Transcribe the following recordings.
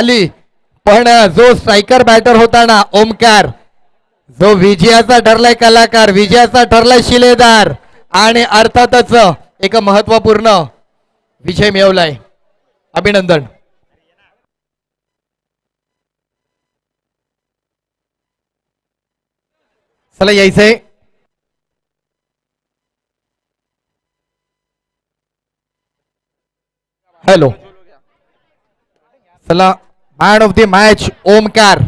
आली, पण जो स्ट्रायकर बॅटर होता ना ओमकार, जो विजयाचा ठरलाय कलाकार, विजयाचा ठरलाय शिलेदार आणि अर्थातच एक महत्वपूर्ण विजय मिळवलाय. अभिनंदन. चला यायचंय. हॅलो, चला man of the match Omkar.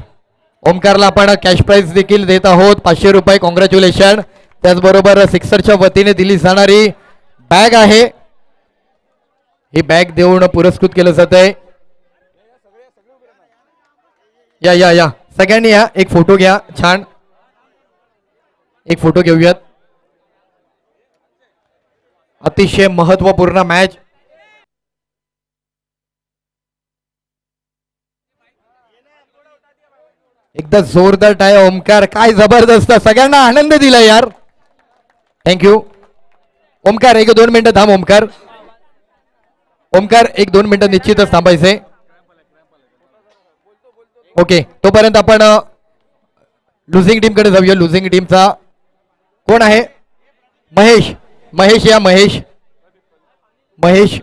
ओमकारला आपण कॅश प्राइज देखील देत आहोत 500 रुपये. कॉंग्रॅच्युलेशन. त्याचबरोबर सिक्सरच्या वतीने दिली जाणारी बॅग आहे, ही बॅग देऊन पुरस्कृत केलं जात आहे. या या या सगळ्यांनी या, एक फोटो घ्या. छान एक फोटो घेऊयात. अतिशय महत्वपूर्ण मॅच. एकदा जोरदार टाळ्या ओमकार, काय जबरदस्त, सगळ्यांना आनंद दिला यार. थँक्यू ओमकार. 1-2 मिनिटं थांब ओमकार. ओमकार 1-2 मिनिटं निश्चितच थांबायचे. ओके, तोपर्यंत आपण लुझिंग टीम कडे जाऊया. लुझिंग टीमचा कोण आहे? महेश. महेश या. महेश महेश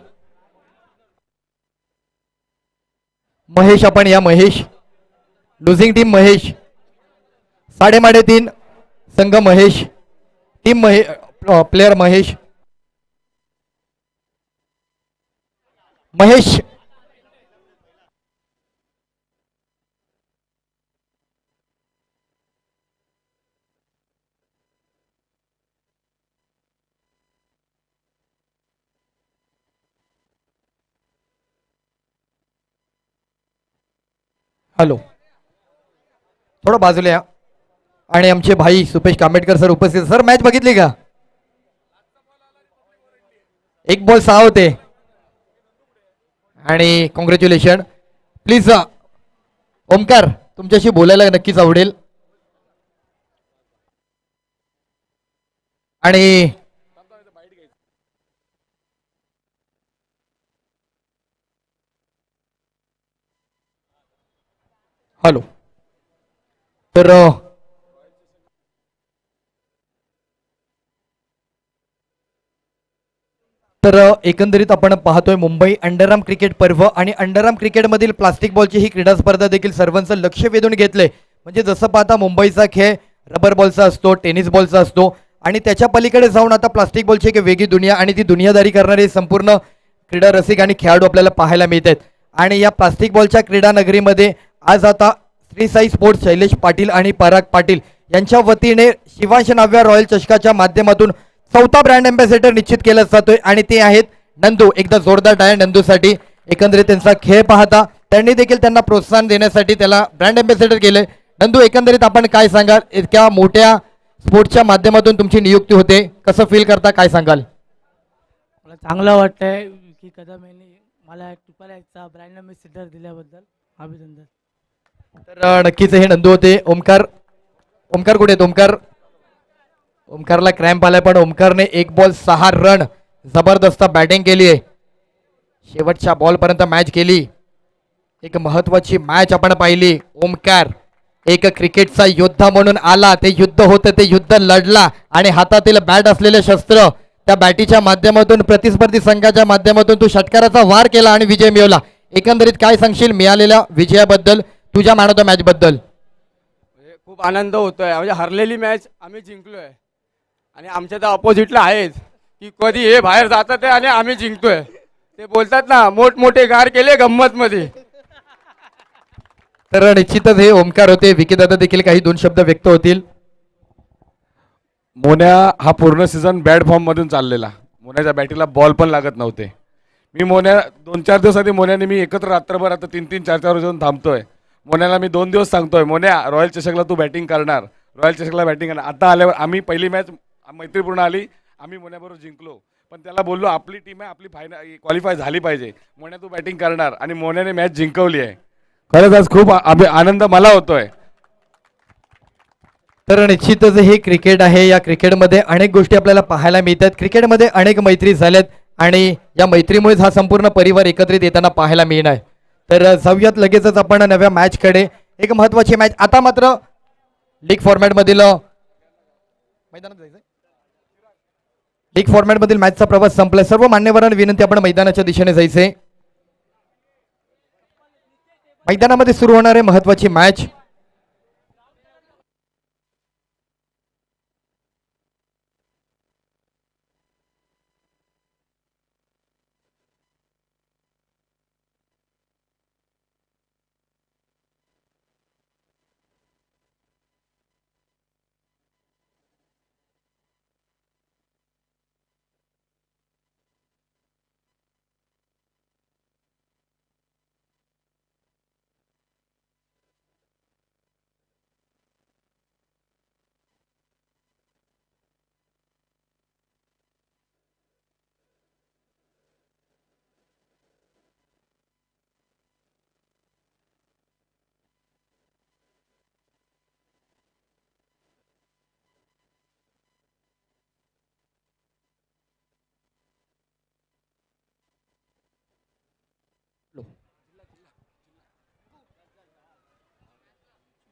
महेश आपण या. Mahesh losing team Mahesh. साडेमाडे 3 संघ महेश. Team Mahesh. Player Mahesh. Mahesh hello, थोडं बाजूला या. आणि आमचे भाई सुपेश कांबेडकर सर उपस्थित. सर मॅच बघितली का? 1 बॉल 6 होते. आणि कॉंग्रॅच्युलेशन. प्लीज ओमकार, तुमच्याशी बोलायला नक्कीच आवडेल. आणि हॅलो, तर एकंदरीत आपण पाहतोय मुंबई अंडरआर्म क्रिकेट पर्व आणि अंडरआर्म क्रिकेटमधील प्लास्टिक बॉलची ही क्रीडा स्पर्धा देखील सर्वांचं लक्ष वेधून घेतलंय. म्हणजे जसं पाहता मुंबईचा खेळ रबर बॉलचा असतो, टेनिस बॉलचा असतो, आणि त्याच्या पलीकडे जाऊन आता प्लास्टिक बॉलची एक वेगळी दुनिया आणि ती दुनियादारी करणारे संपूर्ण क्रीडा रसिक आणि खेळाडू आपल्याला पाहायला मिळत आहेत. आणि या प्लास्टिक बॉलच्या क्रीडा नगरीमध्ये आज आता श्री साई स्पोर्ट्स शैलेश पाटील आणि पराग पाटील यांच्या वतीने शिवांश नाव्या रॉयल चषकाच्या माध्यमातून 4था ब्रँड अँबॅसेडर निश्चित केला जातोय आणि ते आहेत नंदू. एकदा जोरदार टाळ्या नंदूसाठी. एकंदरीत त्यांचा खेळ पाहता त्यांनी देखील त्यांना प्रोत्साहन देण्यासाठी त्याला ब्रँड अँबॅसेडर केले. नंदू, एकंदरीत आपण काय सांगाल? इतक्या मोठ्या स्पोर्ट्सच्या माध्यमातून तुमची नियुक्ती होते, कसं फील करता, काय सांगाल? मला चांगलं वाटतंय की कदम यांनी मला ट्रिपल एक्सचा ब्रँड अँबॅसेडर दिल्याबद्दल अभिनंदन. तर नक्कीच हे नंदू होते. ओमकार, ओमकार कुठे आहेत? ओमकार, ओमकारला क्रॅम्प आलाय, पण ओमकारने 1 बॉल 6 रन जबरदस्त बॅटिंग केली आहे. शेवटच्या बॉल पर्यंत मॅच केली. एक महत्वाची मॅच आपण पाहिली. ओमकार एक क्रिकेटचा योद्धा म्हणून आला. ते युद्ध होतं, ते युद्ध लढला आणि हातातील बॅट असलेले शस्त्र त्या बॅटीच्या माध्यमातून प्रतिस्पर्धी संघाच्या माध्यमातून तू षटकाराचा वार केला आणि विजय मिळवला. एकंदरीत काय सांगशील मिळालेल्या विजयाबद्दल, तुझ्या मॅन ऑफ द मॅच बद्दल? खूप आनंद होतोय. म्हणजे हरलेली मॅच आम्ही जिंकलोय आणि आमच्या तर अपोजिटला आहेत की कधी हे बाहेर जातात आहे आणि आम्ही जिंकतोय. ते बोलतात ना मोठमोठे गार केले गंमत मध्ये. तर निश्चितच हे ओमकार होते. विकीदादा देखील काही 2 शब्द व्यक्त होतील. मोन्या हा पूर्ण सीझन बॅड फॉर्म मधून चाललेला. मोन्याच्या बॅटीला बॉल पण लागत नव्हते. मी मोन्या 2-4 दिवसांनी मोन्याने मी एकत्र रात्रभर आता 3-3, 4-4 वाजून थांबतोय. मोन्याला मी 2 दिवस सांगतोय, मोन्या रॉयल चषकला तू बॅटिंग करणार, रॉयल चषकला बॅटिंग करणार. आता आल्यावर आम्ही पहिली मॅच मैत्रीपूर्ण आली, आम्ही मोन्याबरोबर जिंकलो. पण त्याला बोललो आपली टीम आहे, आपली फायनल क्वालिफाय झाली पाहिजे, मोन्या तू बॅटिंग करणार, आणि मोन्याने मॅच जिंकवली आहे. खरंच आज खूप आनंद मला होतोय. तर निश्चितच हे क्रिकेट आहे. या क्रिकेटमध्ये अनेक गोष्टी आपल्याला पाहायला मिळतात. क्रिकेटमध्ये अनेक मैत्री झाल्यात आणि या मैत्रीमुळेच हा संपूर्ण परिवार एकत्रित येताना पाहायला मिळणार. तर जाऊयात लगेचच आपण नव्या मॅच कडे. एक महत्वाची मॅच आता मात्र लीग फॉर्मॅट मधील मैदानात जायचंय. लीग फॉर्मॅट मधील मॅचचा प्रवास संपलाय. सर्व मान्यवरांना विनंती आपण मैदानाच्या दिशेने जायचे. मैदानामध्ये सुरू होणार आहे महत्वाची मॅच.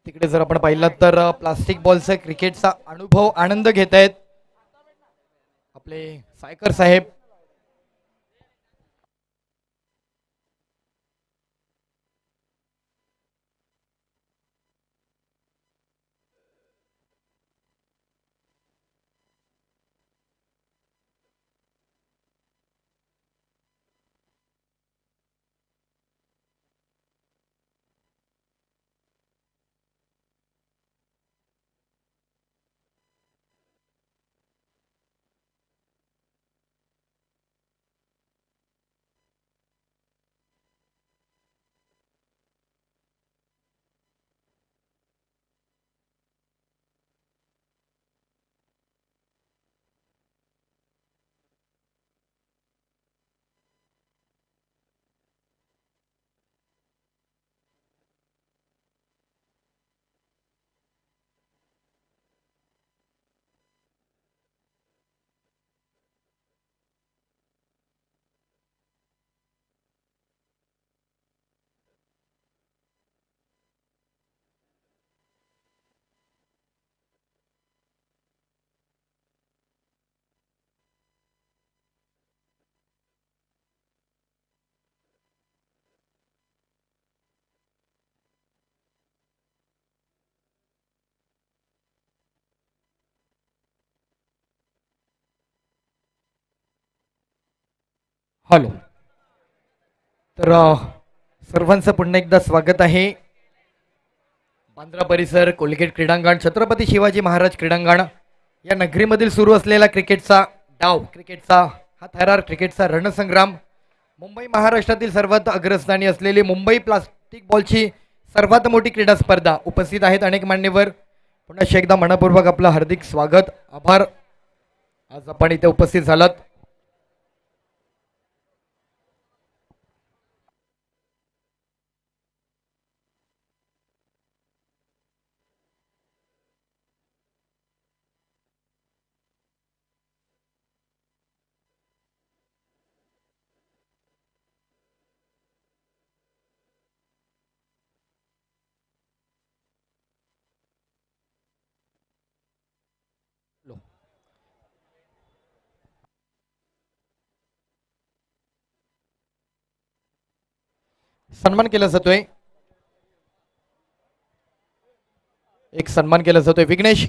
तिकडे जर आपण पाहिलं तर प्लास्टिक बॉलचा क्रिकेटचा अनुभव आनंद घेत आहेत आपले सायकर साहेब. हॅलो. तर सर्वांचं पुन्हा एकदा स्वागत आहे. बांद्रा परिसर, कोलगेट क्रीडांगण, छत्रपती शिवाजी महाराज क्रीडांगण या नगरीमधील सुरू असलेला क्रिकेटचा डाव, क्रिकेटचा हा थरार, क्रिकेटचा रणसंग्राम. मुंबई महाराष्ट्रातील सर्वात अग्रस्थानी असलेली मुंबई प्लास्टिक बॉलची सर्वात मोठी क्रीडा स्पर्धा. उपस्थित आहेत अनेक मान्यवर. पुन्हा एकदा मनपूर्वक आपलं हार्दिक स्वागत, आभार. आज आपण इथे उपस्थित झालात. सन्मान केला जातोय. एक सन्मान केला जातोय. विघ्नेश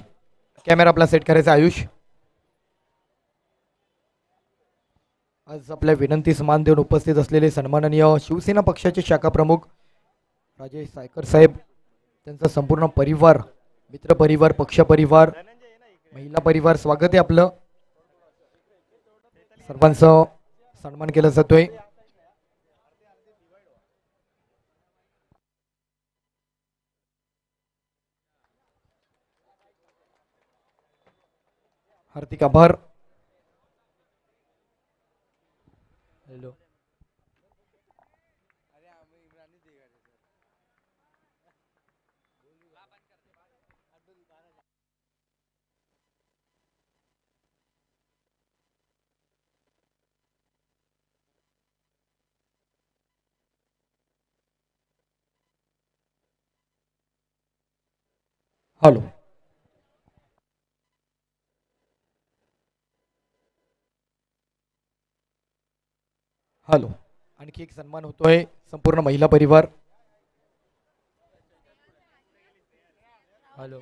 कॅमेरा आपला सेट करायचा. आयुष आज आपल्या विनंतीस मान देऊन उपस्थित असलेले सन्माननीय शिवसेना पक्षाचे शाखा प्रमुख राजेश सायकर साहेब, त्यांचा संपूर्ण परिवार, मित्र परिवार, पक्ष परिवार, महिला परिवार, स्वागत आहे आपलं. सर्वांचा सन्मान केला जातोय. हार्दिक आभार. हॅलो. हॅलो. हॅलो. आणखी एक सन्मान होतोय संपूर्ण महिला परिवार. हॅलो.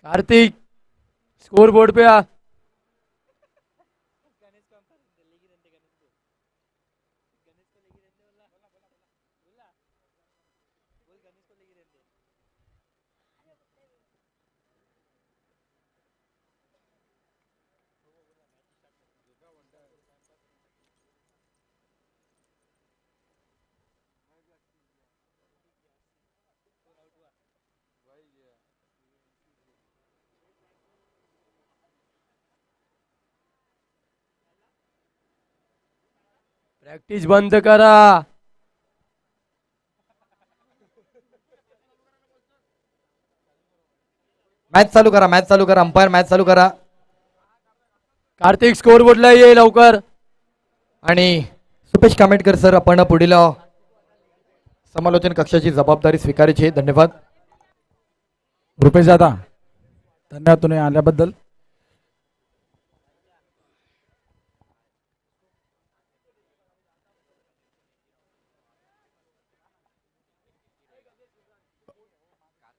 कार्तिक स्कोर बोर्ड पे आ. प्रॅक्टिस बंद करा. मॅच चालू करा, मॅच चालू करा. अंपायर मॅच चालू करा. कार्तिक स्कोर बोर्डला ये लवकर. आणि सुपेश कामेटकर सर, आपण पुढील समालोचन कक्षाची जबाबदारी स्वीकारायची आहे. धन्यवाद. रुपेश दादा, धन्यवाद तुम्ही आल्याबद्दल.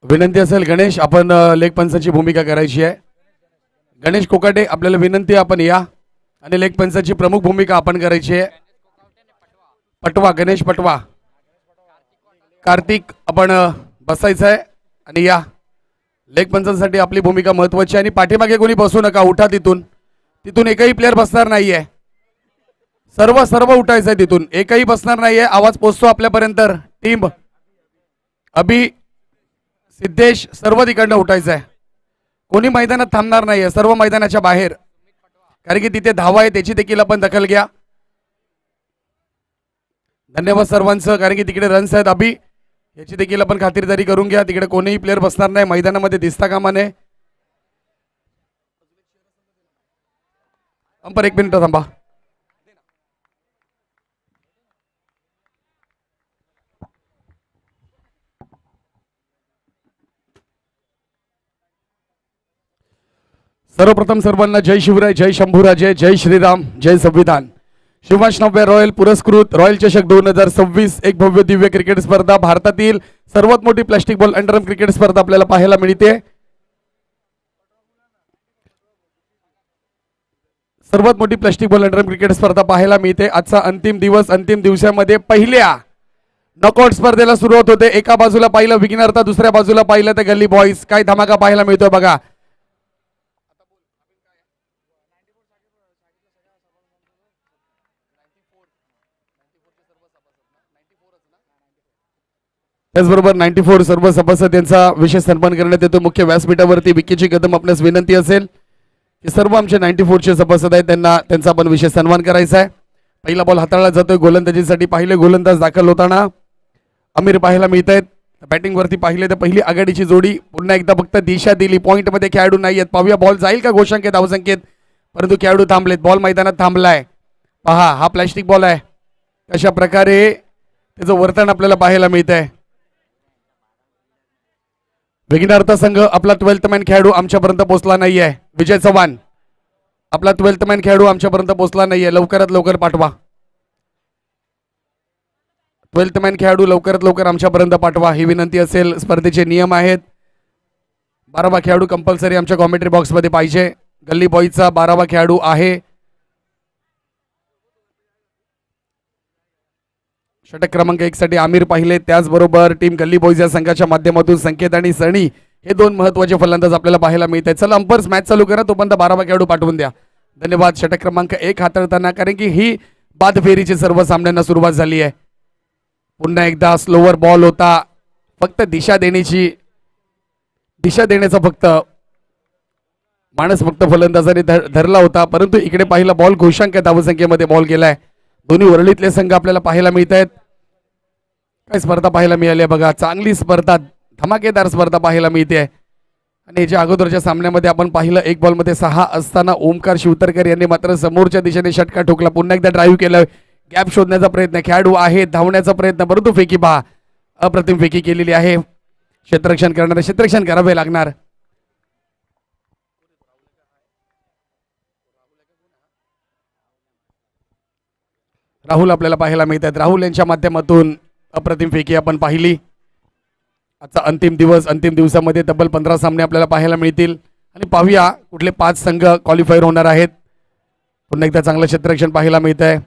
विनंती असेल गणेश, आपण लेग पंचाची भूमिका करायची आहे. गणेश कोकाटे, आपल्याला विनंती, आपण या आणि लेग पंचाची प्रमुख भूमिका आपण करायची आहे. पटवा, गणेश पटवा. कार्तिक, आपण बसायचं आहे आणि या. लेग पंचांसाठी आपली भूमिका महत्वाची आहे. आणि पाठीमागे कोणी बसू नका, उठा तिथून. तिथून एकही प्लेअर बसणार नाहीये. सर्व सर्व उठायचं आहे तिथून, एकही बसणार नाहीये. आवाज पोचतो आपल्यापर्यंत. टीम अभि, सिद्धेश, सर्व तिकडनं उठायचं आहे. कोणी मैदानात थांबणार नाहीये, सर्व मैदानाच्या बाहेर. कारण की तिथे धावा आहे, त्याची देखील आपण दखल घ्या. धन्यवाद सर्वांचं. कारण की तिकडे रन्स आहेत. अभि, याची देखील आपण खातिरदारी करून घ्या. तिकडे कोणीही प्लेअर बसणार नाही, मैदानामध्ये दिसता कामा नये. अंपर 1 मिनिट थांबा. सर्वप्रथम सर्वांना जय शिवराय, जय शंभूराजे, जय श्रीराम, जय संविधान. शिवाश नव्या रॉयल पुरस्कृत रॉयल चषक 2026 एक भव्य दिव्य क्रिकेट स्पर्धा, भारतातील सर्वात मोठी प्लास्टिक बॉल अंडरआर्म क्रिकेट स्पर्धा आपल्याला पाहायला मिळते. सर्वात मोठी प्लास्टिक बॉल अंडरआर्म क्रिकेट स्पर्धा पाहायला मिळते. आजचा अंतिम दिवस, अंतिम दिवसामध्ये पहिल्या नॉकआउट स्पर्धेला सुरुवात होते. एका बाजूला पाहिलं विग्नर, तर दुसऱ्या बाजूला पाहिलं तर गल्ली बॉईज. काय धमाका पाहायला मिळतोय बघा. त्याचबरोबर 94 सर्व सभासद यांचा विशेष सन्मान करण्यात येतो. मुख्य व्यासपीठावरती विकीची कदम, आपल्यास विनंती असेल की सर्व आमचे 94चे सभासद आहेत, त्यांना त्यांचा आपण विशेष सन्मान करायचा आहे. पहिला बॉल हाताळला जातोय. गोलंदाजीसाठी पाहिले गोलंदाज दाखल होताना अमीर पाहायला मिळत आहेत. बॅटिंग वरती पाहिले तर पहिली आघाडीची जोडी पुन्हा एकदा फक्त दिशा दिली. पॉइंट मध्ये खेळाडू नाही आहेत. पाहूया बॉल जाईल का घोषांकेत, धावसंकेत, परंतु खेळाडू थांबलेत. बॉल मैदानात थांबलाय. पहा, हा प्लॅस्टिक बॉल आहे. अशा प्रकारे त्याचं वर्तन आपल्याला पाहायला मिळत आहे. विघ्नार्थ संघ, आपला 12th मॅन खेळाडू आमच्यापर्यंत पोहोचला नाहीये. विजय चव्हाण, आपला 12th मॅन खेळाडू आमच्यापर्यंत पोहोचला नाहीये, लवकरात लवकर पाठवा. 12th मॅन खेळाडू लवकरात लवकर आमच्यापर्यंत पाठवा, ही विनंती असेल. स्पर्धेचे नियम आहेत. 12वा खेळाडू कंपल्सरी आमच्या कॉमेंट्री बॉक्समध्ये पाहिजे. गल्ली बॉयचा 12वा खेळाडू आहे. षटक क्रमांक 1 साठी आमिर पाहिले, त्याचबरोबर टीम गल्ली बॉईज या संघाच्या माध्यमातून संकेत आणि सनी हे दोन महत्त्वाचे फलंदाज आपल्याला पाहायला मिळत आहेत. चला अंपर्स मॅच चालू करा, तोपर्यंत 12 खेळाडू पाठवून द्या. धन्यवाद. षटक क्रमांक 1 हाताळताना, कारण की ही बाद फेरीची सर्व सामन्यांना सुरुवात झाली आहे. पुन्हा एकदा स्लोवर बॉल होता, फक्त दिशा देण्याचा फक्त माणस फक्त फलंदाजाने धरला होता, परंतु इकडे पाहिला बॉल घोषांक धावसंख्येमध्ये बॉल गेलाय. दोन्ही वरळीतले संघ आपल्याला पाहायला मिळत आहेत. काय स्पर्धा पाहायला मिळाली बघा, चांगली स्पर्धा, धमाकेदार स्पर्धा पाहायला मिळते. आणि याच्या अगोदरच्या सामन्यामध्ये आपण पाहिलं 1 बॉलमध्ये 6 असताना ओमकार शिवतरकर यांनी मात्र समोरच्या दिशेने षटका ठोकला. पुन्हा एकदा ड्राईव्ह केलं, गॅप शोधण्याचा प्रयत्न, खेळाडू आहे, धावण्याचा प्रयत्न, परंतु फेकी पहा, अप्रतिम फेकी केलेली आहे. क्षेत्ररक्षण करणारे क्षेत्ररक्षण करावे लागणार. राहुल आपल्याला पाहायला मिळतात. राहुल यांच्या माध्यमातून अप्रतिम फेकी आपण पाहिली. आजचा अंतिम दिवस, अंतिम दिवसामध्ये तब्बल 15 सामने आपल्याला पाहायला मिळतील आणि पाहूया कुठले 5 संघ क्वालिफायर होणार आहेत. पुन्हा एकदा चांगलं क्षेत्ररक्षण पाहायला मिळत आहे.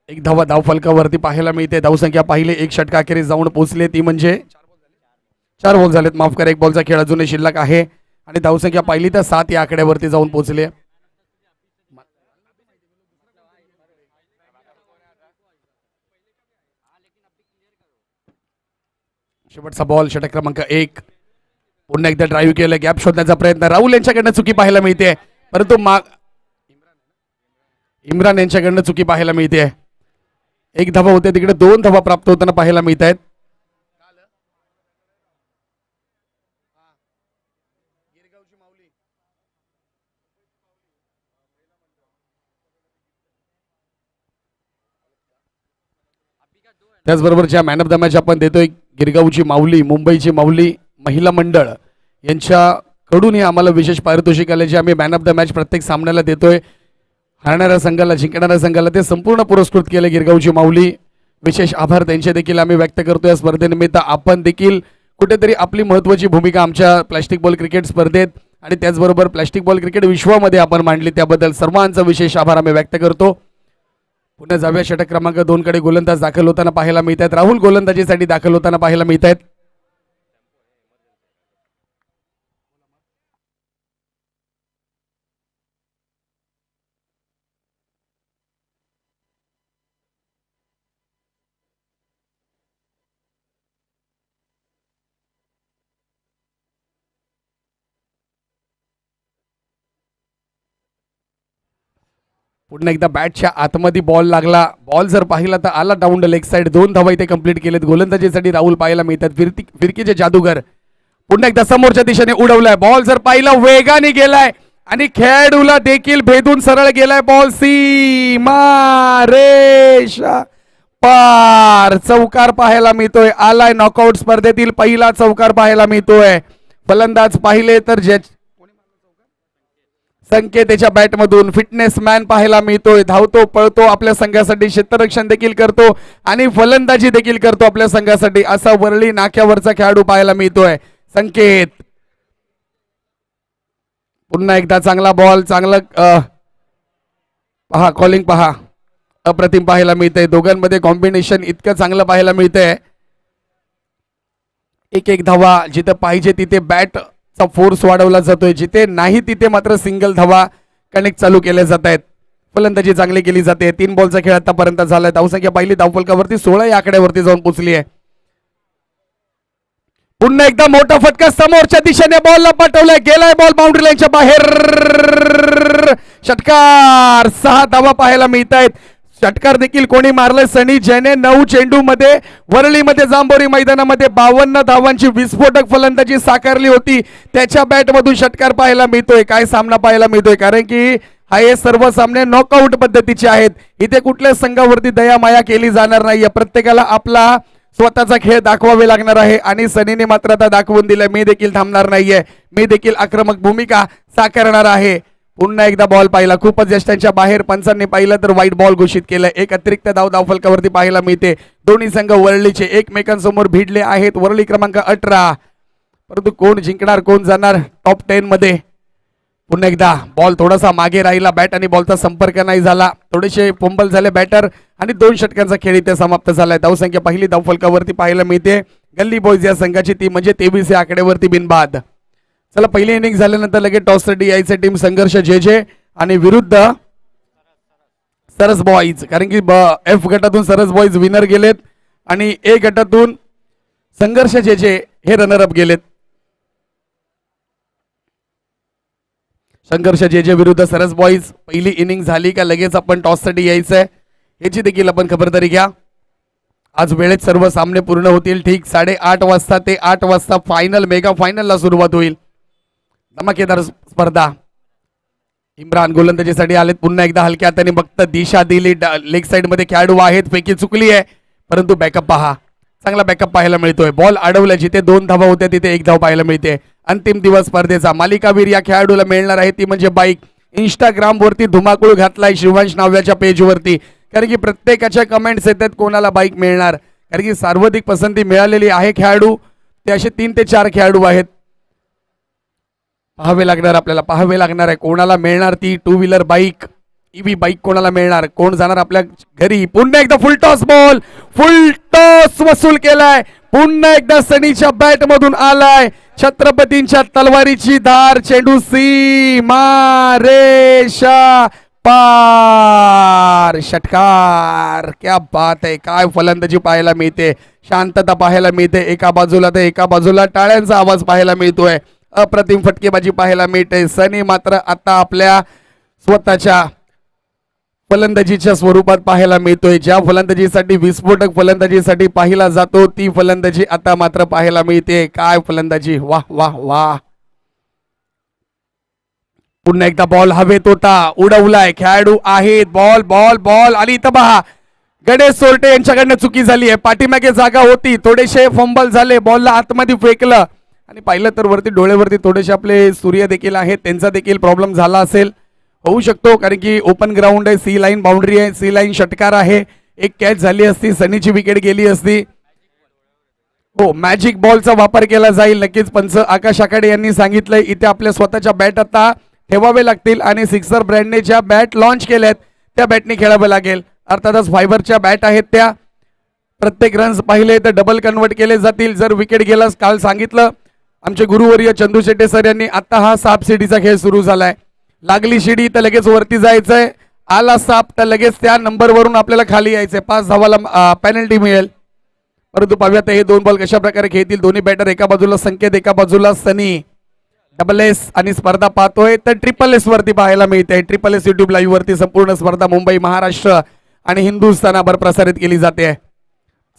1 धावा धावफलकावरती पाहायला मिळते. धावसंख्या पाहिली, 1 षटका अखेरीस जाऊन पोहोचले, ती म्हणजे 4 बॉल झालेत, माफ करा, 1 बॉलचा खेळ अजूनही शिल्लक आहे. आणि धावसंख्या पाहिली तर 7 या आकड्यावरती जाऊन पोहोचले. शेवटचा बॉल षटक क्रमांक 1. पुन्हा एकदा ड्राईव्ह केलं, गॅप शोधण्याचा प्रयत्न, राहुल यांच्याकडनं चुकी पाहायला मिळते, परंतु इम्रान यांच्याकडनं चुकी पाहायला मिळते. 1 धावा होते, तिकडे 2 धावा प्राप्त होताना पाहायला मिळत आहेत. त्याचबरोबर ज्या मॅन ऑफ द मॅच आपण देतोय, गिरगावची माऊली, मुंबईची माऊली महिला मंडळ यांच्याकडून हे आम्हाला विशेष पारितोषिक आले, जे आम्ही मॅन ऑफ द मॅच प्रत्येक सामन्याला देतोय. हारणाऱ्या संघाला, जिंकणाऱ्या संघाला ते संपूर्ण पुरस्कृत केले गिरगावची माऊली. विशेष आभार त्यांचे देखील आम्ही व्यक्त करतो. या स्पर्धेनिमित्त आपण देखील कुठेतरी आपली महत्त्वाची भूमिका आमच्या प्लॅस्टिक बॉल क्रिकेट स्पर्धेत आणि त्याचबरोबर प्लॅस्टिक बॉल क्रिकेट विश्वामध्ये आपण मांडली, त्याबद्दल सर्वांचा विशेष आभार आम्ही व्यक्त करतो. पुन्हा जाऊया षटक क्रमांक 2 कडे. गोलंदाज दाखल होताना पाहायला मिळत आहेत. राहुल गोलंदाजीसाठी दाखल होताना पाहायला मिळत आहेत. पुन्हा एकदा बॅटच्या आतमध्ये बॉल लागला, बॉल जर पाहिला तर आला डाऊन द लेग साइड. 2 धावा इथे कंप्लीट केलेत. गोलंदाजीसाठी राहुल पाहायला मिळतात. फिरकीचे जादूगर पुन्हा एकदा समोरच्या दिशेने उडवलाय, बॉल जर पाहिला वेगाने गेलाय आणि खेळाडूला देखील भेदून सरळ गेलाय. बॉल सीमा रेषा पार, चौकार पाहायला मिळतोय. आलाय नॉकआउट स्पर्धेतील पहिला चौकार पाहायला मिळतोय. फलंदाज पाहिले तर संकेतच्या बॅटमधून फिटनेस मॅन पाहायला मिळतोय. धावतो, पळतो, आपल्या संघासाठी क्षेत्ररक्षण देखील करतो आणि फलंदाजी देखील करतो आपल्या संघासाठी, असा वरळी नाक्यावरचा खेळाडू पाहायला मिळतोय. संकेत पुन्हा एकदा चांगला बॉल, चांगलं पहा, कॉलिंग पहा, अप्रतिम पाहायला मिळतंय. दोघांमध्ये कॉम्बिनेशन इतकं चांगलं पाहायला मिळतंय. 1-1 धावा, जिथे पाहिजे तिथे बॅट फोर्स वाढवला जातोय, जिथे नाही तिथे मात्र सिंगल धावा कनेक्ट चालू केल्या जात आहेत. फलंदाजी चांगली केली जाते. 3 बॉलचा खेळ आतापर्यंत झालाय. धावसंख्या पहिली धावफलकावरती 16 या आकड्यावरती जाऊन पोहोचली आहे. पुन्हा एकदा मोठा फटका, समोरच्या दिशेने बॉलला पाठवलाय, गेलाय बॉल बाउंड्री लाईनच्या बाहेर. षटकार, 6 धावा पाहायला मिळत आहेत. षटकार देखील कोणी मारलंय? सनी, ज्याने 9 चेंडू मध्ये वरळीमध्ये जांभोरी मैदानामध्ये 52 धावांची विस्फोटक फलंदाजी साकारली होती, त्याच्या बॅटमधून षटकार पाहायला मिळतोय. काय सामना पाहायला मिळतोय, कारण की हे सर्व सामने नॉकआउट पद्धतीचे आहेत. इथे कुठल्याच संघावरती दयामाया केली जाणार नाहीये. प्रत्येकाला आपला स्वतःचा खेळ दाखवावे लागणार आहे आणि सनीने मात्र आता दाखवून दिलंय, मी देखील थांबणार नाहीये, मी देखील आक्रमक भूमिका साकारणार आहे. पुन्हा एकदा बॉल पाहिला, खूपच यष्टांच्या बाहेर. पंचांनी पाहिलं तर वाईट बॉल घोषित केलं. 1 अतिरिक्त धाव धावफलकावरती पाहायला मिळते. दोन्ही संघ वरळीचे एकमेकांसमोर भिडले आहेत. वरळी क्रमांक 18, परंतु कोण जिंकणार, कोण जाणार टॉप 10 मध्ये? पुन्हा एकदा बॉल थोडासा मागे राहिला, बॅट आणि बॉलचा संपर्क नाही झाला, थोडेसे फंबल झाले बॅटर आणि 2 षटकांचा खेळ इथे समाप्त झालाय. धावसंख्या पहिली धावफलकावरती पाहायला मिळते गल्ली बॉयज या संघाची ती म्हणजे 23 या आकड्यावरती बिनबाद. चला पहिली इनिंग झाल्यानंतर लगेच टॉससाठी यायचे टीम संघर्ष जे आणि विरुद्ध सरस बॉईज, कारण की एफ गटातून सरस बॉईज विनर गेलेत आणि ए गटातून संघर्ष जे हे रनर अप गेलेत. संघर्ष जे विरुद्ध सरस बॉईज. पहिली इनिंग झाली का लगेच आपण टॉससाठी यायचंय याची देखील आपण खबरदारी घ्या. आज वेळेत सर्व सामने पूर्ण होतील. ठीक 8:30 वाजता ते 8 वाजता फायनल मेगा फायनलला सुरुवात होईल. धमाकेदार स्पर्धा. इम्रान गोलंदाजीसाठी आलेत पुन्हा एकदा हलक्या हाताने बघता दिशा दिली. लेग साइड मध्ये खेळाडू आहेत. फेकी चुकली आहे परंतु बॅकअप पहा, चांगला बॅकअप पाहायला मिळतोय. बॉल अडवला जिथे 2 धावा होत्या तिथे 1 धाव पाहायला मिळते. अंतिम दिवस स्पर्धेचा मालिकावीर या खेळाडूला मिळणार आहे ती म्हणजे बाईक. इंस्टाग्राम वरती धुमाकूळ घातलाय शिवांश नाव्याच्या पेज वरती, कारण की प्रत्येकाच्या कमेंट्स येतात कोणाला बाईक मिळणार, कारण की सर्वाधिक पसंती मिळालेली आहे खेळाडू ते असे 3 ते 4 खेळाडू आहेत. पाहावे लागणार, आपल्याला पाहावे लागणार आहे कोणाला मिळणार ती 2 व्हीलर बाईक, ईव्ही बाईक कोणाला मिळणार, कोण जाणार आपल्या घरी. पुन्हा एकदा फुल टॉस बॉल, फुल टॉस वसूल केलाय. पुन्हा एकदा सनीच्या बॅट मधून आलाय. छत्रपतींच्या तलवारीची धार, चेंडू सीमा रेषा पार, षटकार. क्या बात आहे, काय फलंदाजी पाहायला मिळते, शांतता पाहायला मिळते. एका बाजूला तर एका बाजूला टाळ्यांचा आवाज पाहायला मिळतोय. अप्रतिम फटकेबाजी पाहायला मिळते. सनी मात्र आता आपल्या स्वतःच्या फलंदाजीच्या स्वरूपात पाहायला मिळतोय. ज्या फलंदाजीसाठी विस्फोटक फलंदाजीसाठी पाहिला जातो ती फलंदाजी आता मात्र पाहायला मिळते. काय फलंदाजी, वाह वाह वाह. पुन्हा एकदा बॉल हवेत होता, उडवलाय, खेळाडू आहेत. बॉल बॉल बॉल आणि इथं पहा गणेश सोरटे यांच्याकडनं चुकी झाली आहे. पाठीमागे जागा होती, थोडेसे फंबल झाले, बॉलला आतमध्ये फेकलं आणि पाहिलं तर वरती डोळ्यावरती थोडेसे आपले सूर्य देखील आहेत, त्यांचा देखील प्रॉब्लेम झाला असेल, होऊ शकतो, कारण की ओपन ग्राउंड आहे, सी लाईन बाउंड्री आहे, सी लाईन षटकार आहे. एक कॅच झाली असती, सनीची विकेट गेली असती. हो, मॅजिक बॉलचा वापर केला जाईल नक्कीच. पंच आकाश आखाडे यांनी सांगितलंय इथे आपल्या स्वतःच्या बॅट आता ठेवावे लागतील आणि सिक्सर ब्रँडने ज्या बॅट लॉन्च केल्यात त्या बॅटने खेळावं लागेल. अर्थातच फायबरच्या बॅट आहेत त्या. प्रत्येक रन्स पाहिले तर डबल कन्वर्ट केले जातील जर विकेट गेलास. काल सांगितलं आमचे गुरुवर्य चंदू शेट्टे सर यांनी, आता हा साप शिडीचा खेळ सुरू झालाय. लागली शिडी तर लगेच वरती जायचंय, आला साप तर लगेच त्या नंबरवरून आपल्याला खाली यायचंय. 5 धावाला पेनल्टी मिळेल. परंतु पाहूयात हे 2 बॉल कशा प्रकारे खेळतील. दोन्ही बॅटर एका बाजूला संकेत, एका बाजूला सनी. डबल एस आणि स्पर्धा पाहतोय तर ट्रिपल एस वरती पाहायला मिळते. ट्रिपल एस युट्यूब लाईव्ह वरती संपूर्ण स्पर्धा मुंबई, महाराष्ट्र आणि हिंदुस्थानावर प्रसारित केली जाते.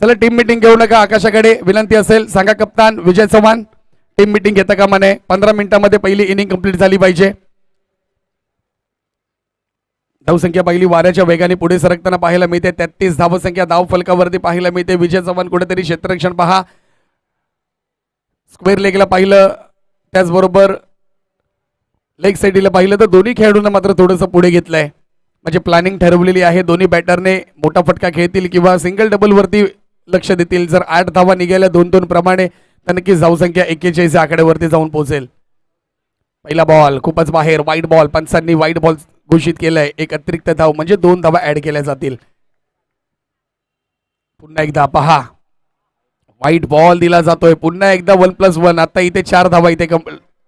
चला टीम मीटिंग घेऊ नका, आकाशाकडे विनंती असेल सांगा. कप्तान विजय चव्हाण टीम मीटिंग घेता कामा नये. 15 मिनिटांमध्ये पहिली इनिंग कंप्लीट झाली पाहिजे. धावसंख्या पहिली वाऱ्याच्या वेगाने पुढे सरकताना पाहायला मिळते. 33 धावसंख्या धाव फलकावरती पाहायला मिळते. विजय चव्हाण कुठेतरी क्षेत्ररक्षण पहा, स्क्वेअर लेगला पाहिलं, त्याचबरोबर लेग साईडला पाहिलं तर दोन्ही खेळाडूंना मात्र थोडंसं पुढे घेतलंय. म्हणजे प्लॅनिंग ठरवलेली आहे. दोन्ही बॅटरने मोठा फटका खेळतील किंवा सिंगल डबल वरती लक्ष देतील. जर 8 धावा निघाल्या 2-2 प्रमाणे तर नक्कीच धावसंख्या 41 आकड्यावरती जाऊन पोहोचेल. पहिला बॉल खूपच बाहेर, वाईट बॉल. पंचांनी वाईट बॉल घोषित केलाय. एक अतिरिक्त धाव म्हणजे 2 धावा ऍड केल्या जातील. पुन्हा एकदा पहा, वाईट बॉल दिला जातोय. पुन्हा एकदा 1+1. आता इथे 4 धावा इथे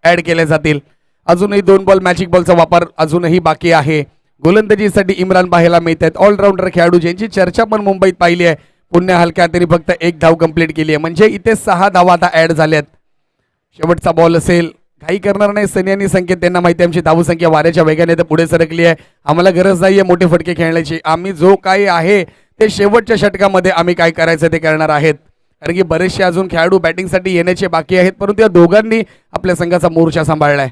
ऍड केल्या जातील. अजूनही 2 बॉल मॅजिक बॉलचा वापर अजूनही बाकी आहे. गोलंदाजीसाठी इम्रान पाहायला मिळत आहेत. ऑलराऊंडर खेळाडू ज्यांची चर्चा पण मुंबईत पाहिली आहे. पुन्हा हलक्या तरी फक्त 1 धाव कंप्लीट केली आहे, म्हणजे इथे 6 धावा आता ऍड झाल्यात. शेवटचा बॉल असेल, काही करणार नाही सनी आणि संकेत. त्यांना माहिती आहे आमची धावसंख्या वाऱ्याच्या वेगाने तर पुढे सरकली आहे. आम्हाला गरज नाहीये मोठे फटके खेळण्याची. आम्ही जो काही आहे ते शेवटच्या षटकामध्ये आम्ही काय करायचं ते करणार आहेत. कारण की बरेचसे अजून खेळाडू बॅटिंगसाठी येण्याचे बाकी आहेत, परंतु या दोघांनी आपल्या संघाचा मोर्चा सांभाळलाय.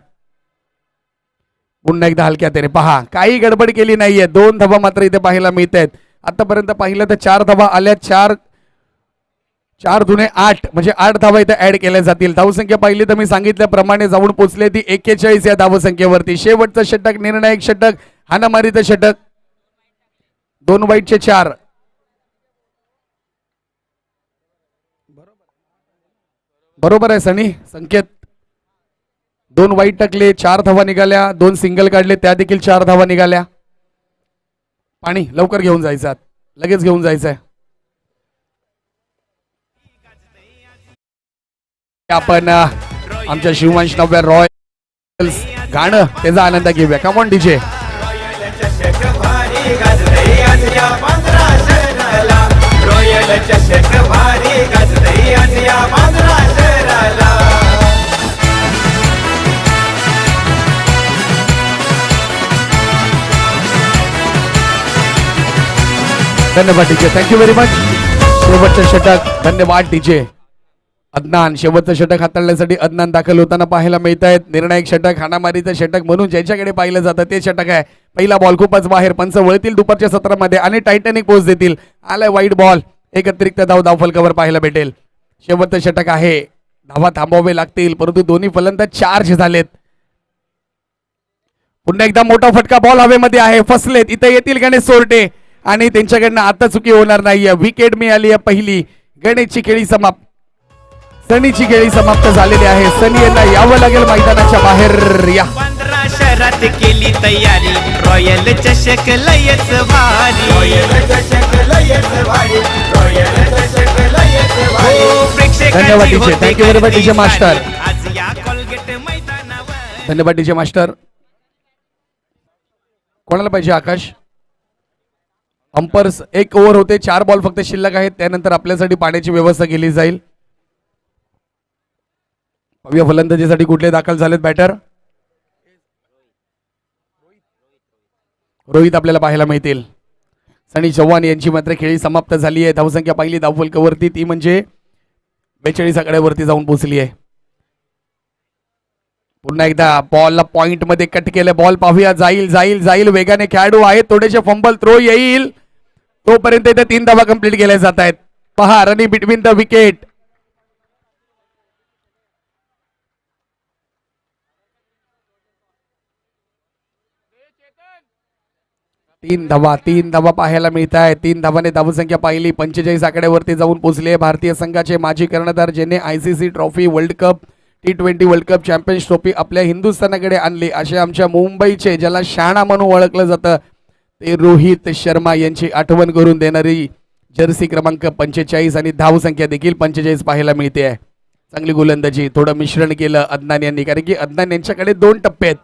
पुन्हा एकदा हलक्या त्याने पहा, काही गडबड केली नाहीये. 2 धावा मात्र इथे पाहायला मिळत आहेत. आतापर्यंत पाहिलं तर 4 धावा आल्या. 4 दुने 8 म्हणजे 8 धावा इथे ऍड केल्या जातील. धावसंख्या पाहिली तर मी सांगितल्याप्रमाणे जाऊन पोहोचले ती 41 या धावसंख्येवरती. शेवटचं षटक, निर्णायक षटक, हाणामारीचं षटक. 2 वाईटचे 4. बरोबर आहे सनी संकेत. 2 वाईट टाकले, 4 धावा निघाल्या. 2 सिंगल काढले, त्या देखील 4 धावा निघाल्या. पाणी लवकर घेऊन जायचं, लगेच घेऊन जायचंय. आपण आमच्या शिववंश नव्या रॉयल्स गाणं त्याचा आनंद घेऊया. Come on DJ. धन्यवाद डीजे. Thank you very much. शेवटचं षटक. धन्यवाद डीजे. अदनान शेवटचं षटक हाताळण्यासाठी अदनान दाखल होताना पाहायला मिळत आहेत. निर्णायक षटक, हाणामारीचं षटक म्हणून ज्याच्याकडे पाहिलं जातं ते षटक आहे. पहिला बॉल खूपच बाहेर. पंच वळतील दुपारच्या सत्रामध्ये आणि टायटॅनिक पोच देतील. आलाय वाईट बॉल. एक अतिरिक्त धावफलकावर पाहायला भेटेल. शेवटचं षटक आहे. धावा थांबवावे लागतील परंतु दोन्ही फलंदाज चार्ज झालेत. पुन्हा एकदा मोठा फटका. बॉल हवेमध्ये आहे. फसलेत. इथे येतील गणेश सोरटे आणि त्यांच्याकडनं आता चुकी होणार नाहीये. विकेट मिळाली आहे पहिली. गणेशची खेळी समाप्त. सनीची खेळी समाप्त झालेली आहे. सनी यांना यावं लागेल मैदानाच्या बाहेर. या 15 शहरात केली तयारी. रॉयल चषक लयच भारी. धन्यवाद DJ. Thank you very much DJ master. आज या कोलगेट मैदानावर धन्यवाद डीजे मास्टर. कोणाला पाहिजे आकाश? अंपर्स. एक ओव्हर होते. 4 बॉल फक्त शिल्लक आहेत. त्यानंतर आपल्यासाठी पाण्याची व्यवस्था केली जाईल. पाहूया फलंदाजीसाठी कुठले दाखल झालेत बॅटर. रोहित आपल्याला पाहायला मिळतील. सनी चव्हाण यांची मात्र खेळी समाप्त झाली आहे. धावसंख्या पहिली धावफलकावरती ती म्हणजे 42 आकड्यावरती जाऊन पोहोचली आहे. पुन्हा एकदा बॉलला पॉइंट मध्ये कट केलं. बॉल पाहूया. जाईल जाईल जाईल. वेगाने खेळाडू आहेत. थोडेसे फंबल थ्रो येईल तोपर्यंत इथे 3 धावा कंप्लीट केल्या जात आहेत. पहा रनिंग बिटवीन द विकेट. 3 धावा पाहायला मिळत आहे. 3 धावाने धावसंख्या पाहिली 45 आकड्यावरती जाऊन पोहोचले आहे. भारतीय संघाचे माजी कर्णधार ज्याने ICC trophy, world cup, T20 world cup, champions trophy आपल्या हिंदुस्थानाकडे आणली असे आमच्या मुंबईचे, ज्याला शहाणा म्हणून ओळखलं जातं, ते रोहित शर्मा यांची आठवण करून देणारी जर्सी क्रमांक 45 आणि धावसंख्या देखील 45 पाहायला मिळते आहे. चांगली गोलंदाजी. थोडं मिश्रण केलं अदनान यांनी, कारण की अदनान यांच्याकडे 2 टप्पे आहेत,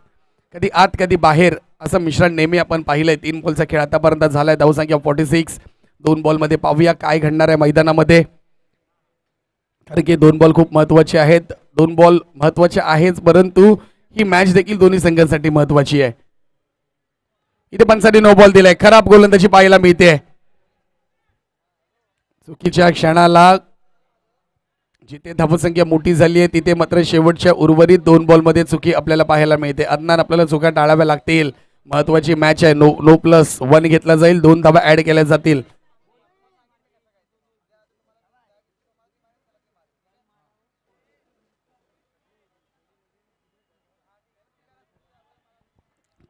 कधी आत कधी बाहेर असं मिश्रण नेहमी आपण पाहिलंय. 3 बॉलचा खेळ आतापर्यंत झालाय. धावसंख्या 46. 2 बॉलमध्ये पाहूया काय घडणार आहे मैदानामध्ये, कारण की 2 बॉल खूप महत्वाचे आहेत. 2 बॉल महत्वाचे आहेत परंतु ही मॅच देखील दोन्ही संघांसाठी महत्वाची आहे. इथे पंचांनी नो बॉल दिलाय. खराब गोलंदाजी पाहायला मिळते. चुकीच्या क्षणाला जिथे धावसंख्या मोठी झाली आहे तिथे मात्र शेवटच्या उर्वरित 2 बॉलमध्ये चुकी आपल्याला पाहायला मिळते. अदनान आपल्याला चुका टाळाव्या लागतील. महत्वाची मॅच आहे. नो प्लस 1 घेतला जाईल. 2 धावा ऍड केल्या जातील.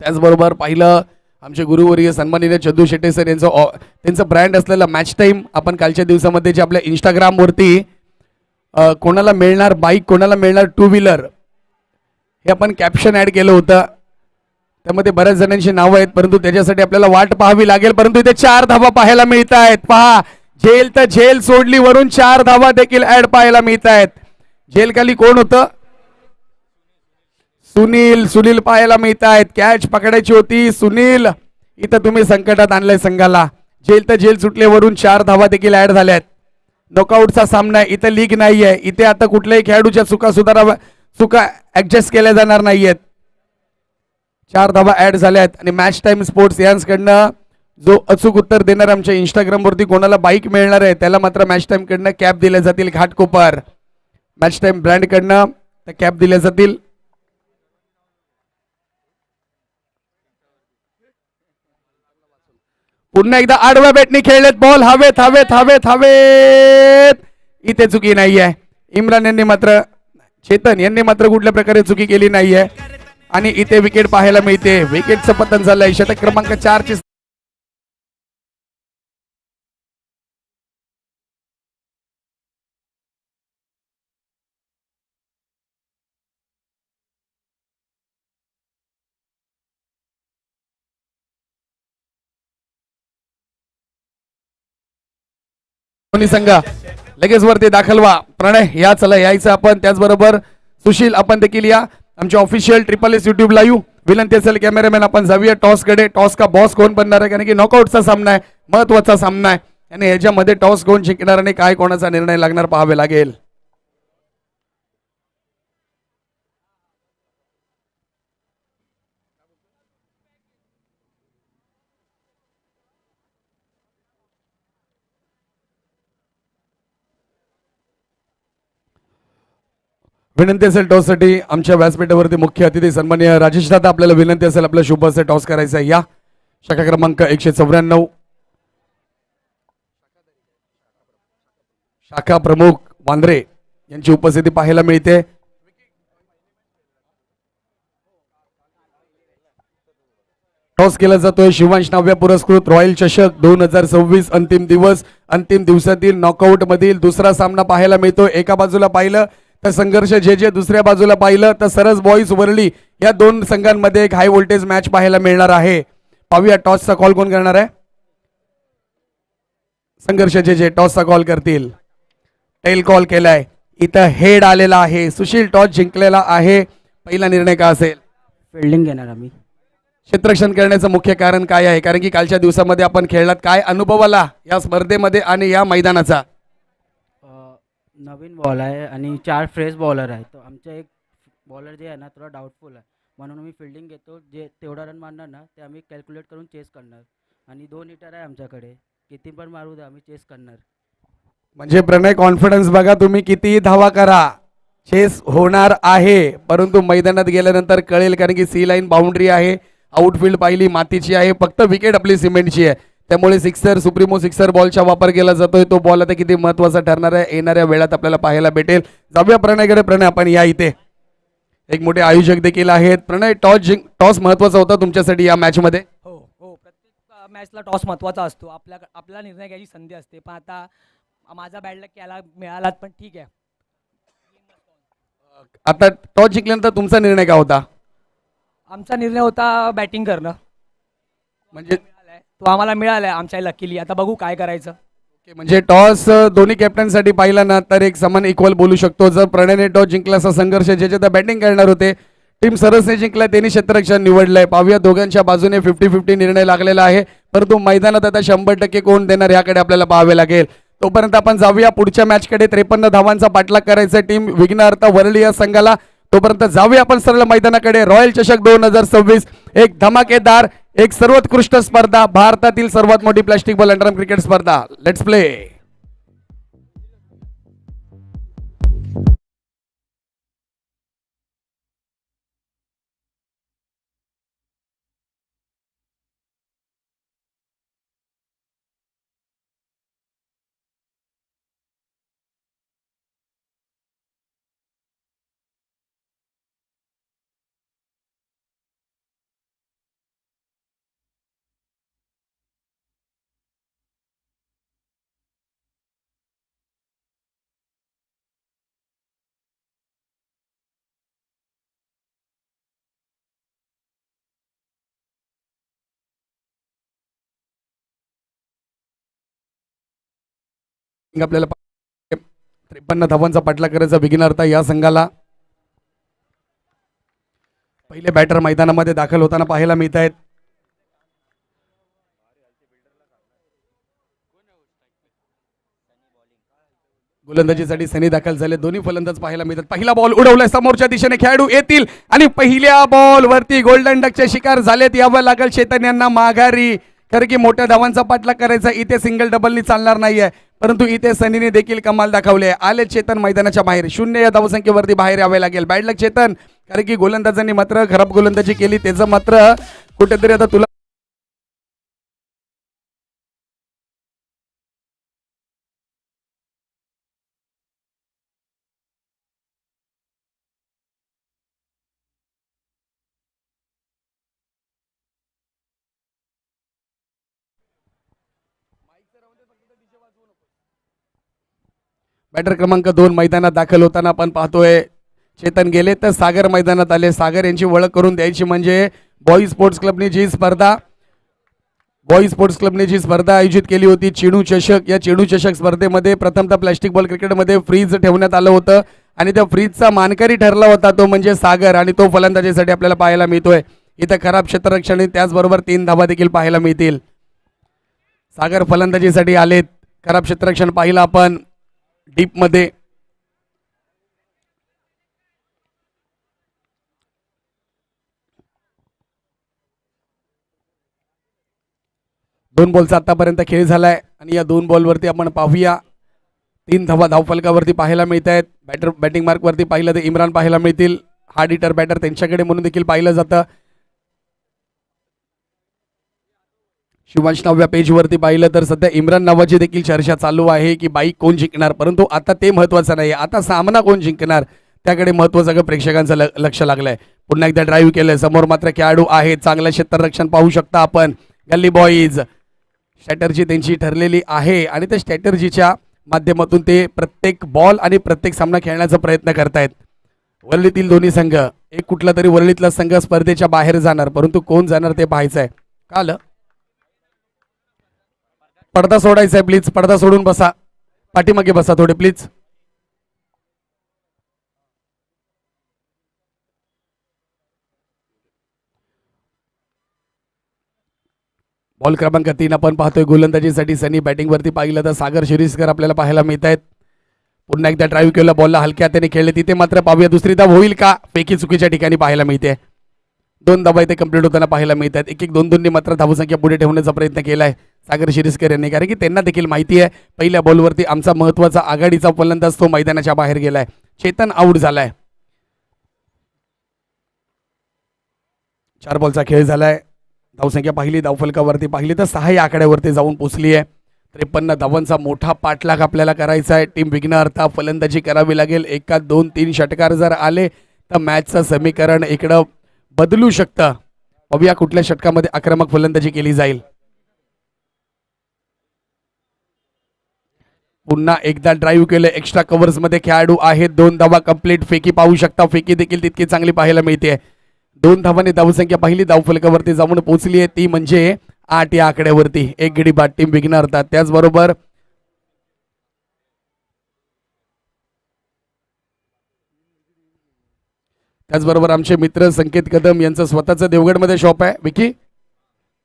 त्याचबरोबर पाहिलं आमचे गुरुवर्य सन्माननीय चंदू शेट्टे सर यांचं त्यांचं ब्रँड असलेला मॅच टाइम आपण कालच्या दिवसामध्ये जे आपल्या इंस्टाग्रामवरती कोणाला मिळणार बाईक, कोणाला मिळणार 2 व्हीलर, हे आपण कॅप्शन ऍड केलं होतं. त्यामध्ये बऱ्याच जणांची नावं आहेत परंतु त्याच्यासाठी आपल्याला वाट पाहावी लागेल. परंतु इथे 4 धावा पाहायला मिळत आहेत. पहा, झेल तर झेल सोडली, वरून 4 धावा देखील ऍड पाहायला मिळत आहेत. झेल खाली कोण होतं? सुनील पाहायला मिळत आहेत. कॅच पकडायची होती. सुनील, इथं तुम्ही संकटात आणलंय संघाला. झेल तर झेल सुटले, वरून 4 धावा देखील ऍड झाल्यात. नॉकआउटचा सामना आहे. इथं लीग नाहीये. इथे आता कुठल्याही खेळाडूच्या चुका ऍडजस्ट केल्या जाणार नाहीयेत. 4 धावा ऍड झाल्यात आणि मॅच टाइम स्पोर्ट्स यांकडनं जो अचूक उत्तर देणार आमच्या इंस्टाग्राम वरती कोणाला बाईक मिळणार आहे त्याला मात्र मॅच टाइम कडनं कॅप दिल्या जातील. घाटकोपर मॅच टाइम ब्रँड कडनं कॅप दिल्या जातील. पुन्हा एकदा आडव्या बॅटनी खेळलेत. बॉल हवेत हवेत हवेत हवेत. इथे चुकी नाहीये. इम्रान यांनी मात्र, चेतन यांनी मात्र कुठल्या प्रकारे चुकी केली नाहीये आणि इथे विकेट पाहायला मिळते. विकेटचं पतन झालंय. षटक क्रमांक 4 ची दोन्ही संघ लगेच वरती दाखल व्हा. प्रणय या, चला यायचं आपण. त्याचबरोबर सुशील आपण देखील या. आमच्या ऑफिशियल SSS YouTube लाईव्ह विनंती असेल कॅमेरामॅन आपण जाऊया टॉस कडे. टॉस का बॉस कोण बनणार आहे, कारण की नॉकआउटचा सामना आहे, महत्वाचा सामना आहे आणि ह्याच्यामध्ये टॉस कोण जिंकणार आणि काय कोणाचा निर्णय लागणार पाहावे लागेल. विनंती असेल टॉससाठी आमच्या व्यासपीठावरती मुख्य अतिथी सन्माननीय राजेश दादा, आपल्याला विनंती असेल आपल्या शुभ असे टॉस करायचा आहे. या शाखा क्रमांक 194 शाखा प्रमुख वांद्रे यांची उपस्थिती पाहायला मिळते. टॉस केला जातोय शिवांश नाव्य पुरस्कृत रॉयल चषक 2026 अंतिम दिवस. अंतिम दिवसातील नॉकआउट मधील दुसरा सामना पाहायला मिळतो. एका बाजूला पाहिलं तर संघर्ष जे दुसऱ्या बाजूला पाहिलं तर सरस बॉईज वरळी या दोन संघांमध्ये एक हाय व्होल्टेज मॅच पाहायला मिळणार आहे. पाहूया टॉसचा कॉल कोण करणार आहे. संघर्ष जे टॉसचा कॉल करतील. टेल कॉल केलाय, इथं हेड आलेला आहे. सुशील टॉस जिंकलेला आहे. पहिला निर्णय का असेल. फिल्डिंग घेणार आम्ही. क्षेत्ररक्षण करण्याचं मुख्य कारण काय आहे, कारण की कालच्या दिवसामध्ये आपण खेळलात, काय अनुभव आला या स्पर्धेमध्ये आणि या मैदानाचा. नवीन बॉल आहे आणि 4 फ्रेश बॉलर आहे. तर आमचा एक बॉलर जे आहे ना थोडा डाऊटफुल आहे, म्हणून मी फिल्डिंग घेतो. जे तेवढा रन मारणार ना ते आम्ही कॅल्क्युलेट करून चेस करणार. आणि 2 हिटर आहे आमच्याकडे, किती पण मारू द्या आम्ही चेस करणार. म्हणजे प्रणय कॉन्फिडन्स बघा, तुम्ही कितीही धावा करा चेस होणार आहे. परंतु मैदानात गेल्यानंतर कळेल, कारण की सी लाईन बाउंड्री आहे, आउटफील्ड पाहिली मातीची आहे, फक्त विकेट आपली सिमेंटची आहे. त्यामुळे सिक्सर सुप्रीमो सिक्सर बॉलचा वापर केला जातोय. तो बॉल आता किती महत्वाचा ठरणार आहे येणाऱ्या वेळात आपल्याला पाहायला भेटेल. जाऊया प्रणयकडे. प्रणय आपण या इथे एक मोठे आयोजक देखील आहेत. प्रणय टॉस महत्वाचा होता तुमच्यासाठी या मॅच मध्ये. हो हो, प्रत्येक मॅचला टॉस महत्त्वाचा असतो. आपला निर्णय घ्यायची संधी असते, पण आता माझा बॅड लक याला मिळाला, पण ठीक आहे. आता टॉस जिंकल्यानंतर तुमचा निर्णय काय होता. आमचा निर्णय होता बॅटिंग करणं, म्हणजे तो आम्हाला मिळालाय आमच्या लकीली. आता बघू काय करायचं. म्हणजे टॉस दोन्ही कॅप्टनसाठी पाहिला ना तर एक समान इक्वल बोलू शकतो. जर प्रणयने टॉस जिंकला असा संघर्ष जे बॅटिंग करणार होते, टीम सरसने जिंकला, त्यांनी क्षेत्ररक्षण निवडलंय. पाहूया दोघांच्या बाजूने 50-50 निर्णय लागलेला आहे, परंतु मैदानात आता 100% कोण देणार याकडे आपल्याला पाहावे लागेल. तोपर्यंत आपण जाऊया पुढच्या मॅचकडे. 53 धावांचा पाठलाग करायचा टीम विघ्नहर्ता वरळी या संघाला. तोपर्यंत जाऊया आपण सरळ मैदानाकडे. रॉयल चषक 2026 एक धमाकेदार, एक सर्वोत्कृष्ट स्पर्धा, भारतातील सर्वात मोठी प्लास्टिक बॉल अंडरआर्म क्रिकेट स्पर्धा. Let's play. आपल्याला 53 धावांचा पाठलाग करायचा विघ्नहर्ता या संघाला. पहिले बॅटर मैदानामध्ये दाखल होताना पाहायला मिळत आहेत. गोलंदाजीसाठी सनी दाखल झाले. दोन्ही फलंदाज पाहायला मिळतात. पहिला बॉल उडवलाय, समोरच्या दिशेने खेळाडू येतील आणि पहिल्या बॉल वरती गोल्डन डकचे शिकार झालेत. यावं लागेल चेतन यांना माघारी, कारण की मोठ्या धावांचा पाठलाग करायचा. इथे सिंगल डबलनी चालणार नाहीये, परंतु इथे सनीने देखील कमाल दाखवले. आले चेतन मैदानाच्या बाहेर. 0 या धावसंख्येवरती बाहेर यावे लागेल. बॅड लक चेतन, कारण की गोलंदाजांनी मात्र खराब गोलंदाजी केली. त्याचं मात्र कुठेतरी आता तुला बॅटर क्रमांक 2 मैदानात दाखल होताना आपण पाहतोय. चेतन गेले तर सागर मैदानात आले. सागर यांची ओळख करून द्यायची म्हणजे बॉईज स्पोर्ट्स क्लबनी जी स्पर्धा बॉईज स्पोर्ट्स क्लबने जी स्पर्धा आयोजित केली होती चेंडू चषक, या चेंडू चषक स्पर्धेमध्ये प्रथमतः प्लॅस्टिक बॉल क्रिकेटमध्ये फ्रीज ठेवण्यात आलं होतं आणि त्या फ्रीजचा मानकरी ठरला होता तो म्हणजे सागर, आणि तो फलंदाजीसाठी आपल्याला पाहायला मिळतोय. इथं खराब क्षेत्ररक्षण आणि त्याचबरोबर 3 धावा देखील पाहायला मिळतील. सागर फलंदाजीसाठी आलेत. खराब क्षेत्ररक्षण पाहिलं आपण डीपमध्ये. दोन बॉलचा आतापर्यंत खेळ झालाय आणि या 2 बॉलवरती आपण पाहूया 3 धावा धावफलकावरती पाहायला मिळत आहेत. बॅटिंग मार्कवरती पाहिलं तर इम्रान पाहायला मिळतील. हार्ड हिटर बॅटर त्यांच्याकडे म्हणून देखील पाहिलं जातं. शिवांश नाव्या पेजवरती पाहिलं तर सध्या इम्रान नावाची देखील चर्चा चालू आहे की बाईक कोण जिंकणार, परंतु आता ते महत्त्वाचं नाही, आता सामना कोण जिंकणार त्याकडे महत्त्वाचं प्रेक्षकांचं लक्ष लागलंय. पुन्हा एकदा ड्राईव्ह केलंय. समोर मात्र खेळाडू आहे. चांगलं क्षेत्ररक्षण पाहू शकता आपण. गल्ली बॉईज स्ट्रॅटर्जी त्यांची ठरलेली आहे आणि त्या स्ट्रॅटर्जीच्या माध्यमातून ते प्रत्येक बॉल आणि प्रत्येक सामना खेळण्याचा प्रयत्न करतायत. वरळीतील दोन्ही संघ, एक कुठला तरी वरळीतला संघ स्पर्धेच्या बाहेर जाणार, परंतु कोण जाणार ते पाहायचं आहे. काल पडदा सोडायचा आहे प्लीज, पडदा सोडून बसा, पाठीमागे बसा थोडे प्लीज. बॉल क्रमांक 3 आपण पाहतोय गोलंदाजीसाठी सनी. बॅटिंगवरती पाहिलं तर सागर शिरीषकर आपल्याला पाहायला मिळत आहेत. पुन्हा एकदा ड्राईव्ह केला, बॉलला हलक्या हाताने खेळले. तिथे मात्र पाहूया दुसरी धाव होईल का. पैकी चुकीच्या ठिकाणी पाहायला मिळते. 2 धावा इथे कंप्लीट होताना पाहायला मिळतात. एक 2-2 मात्र धावसंख्या पुढे ठेवण्याचा प्रयत्न केलाय सागर शिरीषकर यांनी, कारण की त्यांना देखील माहिती आहे पहिल्या बॉलवरती आमचा महत्त्वाचा आघाडीचा फलंदाज तो मैदानाच्या बाहेर गेलाय. चेतन आऊट झालाय. 4 बॉलचा खेळ झालाय. धावसंख्या पाहिली, धावफलकावरती पाहिली तर 6 या आकड्यावरती जाऊन पोचली आहे. 53 धावांचा मोठा पाठलाग आपल्याला करायचा आहे. टीम विघ्नहर्ता फलंदाजी करावी लागेल. 1, 2, 3 षटकार जर आले तर मॅचचं समीकरण इकडं बदलू शकतं. बघूया कुठल्या षटकामध्ये आक्रमक फलंदाजी केली जाईल. पुन्हा एकदा ड्राईव्ह केलं. एक्स्ट्रा कव्हर्स मध्ये खेळाडू आहेत. 2 धावा कंप्लीट. फेकी पाहू शकता. फेकी देखील तितकी चांगली पाहायला मिळते. 2 धावांनी धावसंख्या पहिली धावफलकावरती जाऊन पोहोचली आहे, ती म्हणजे 8 या आकड्यावरती. 1 गडी बाद टीम विघ्नहर्ता. त्याचबरोबर आमचे मित्र संकेत कदम यांचं स्वतःचं देवगडमध्ये शॉप आहे. विकी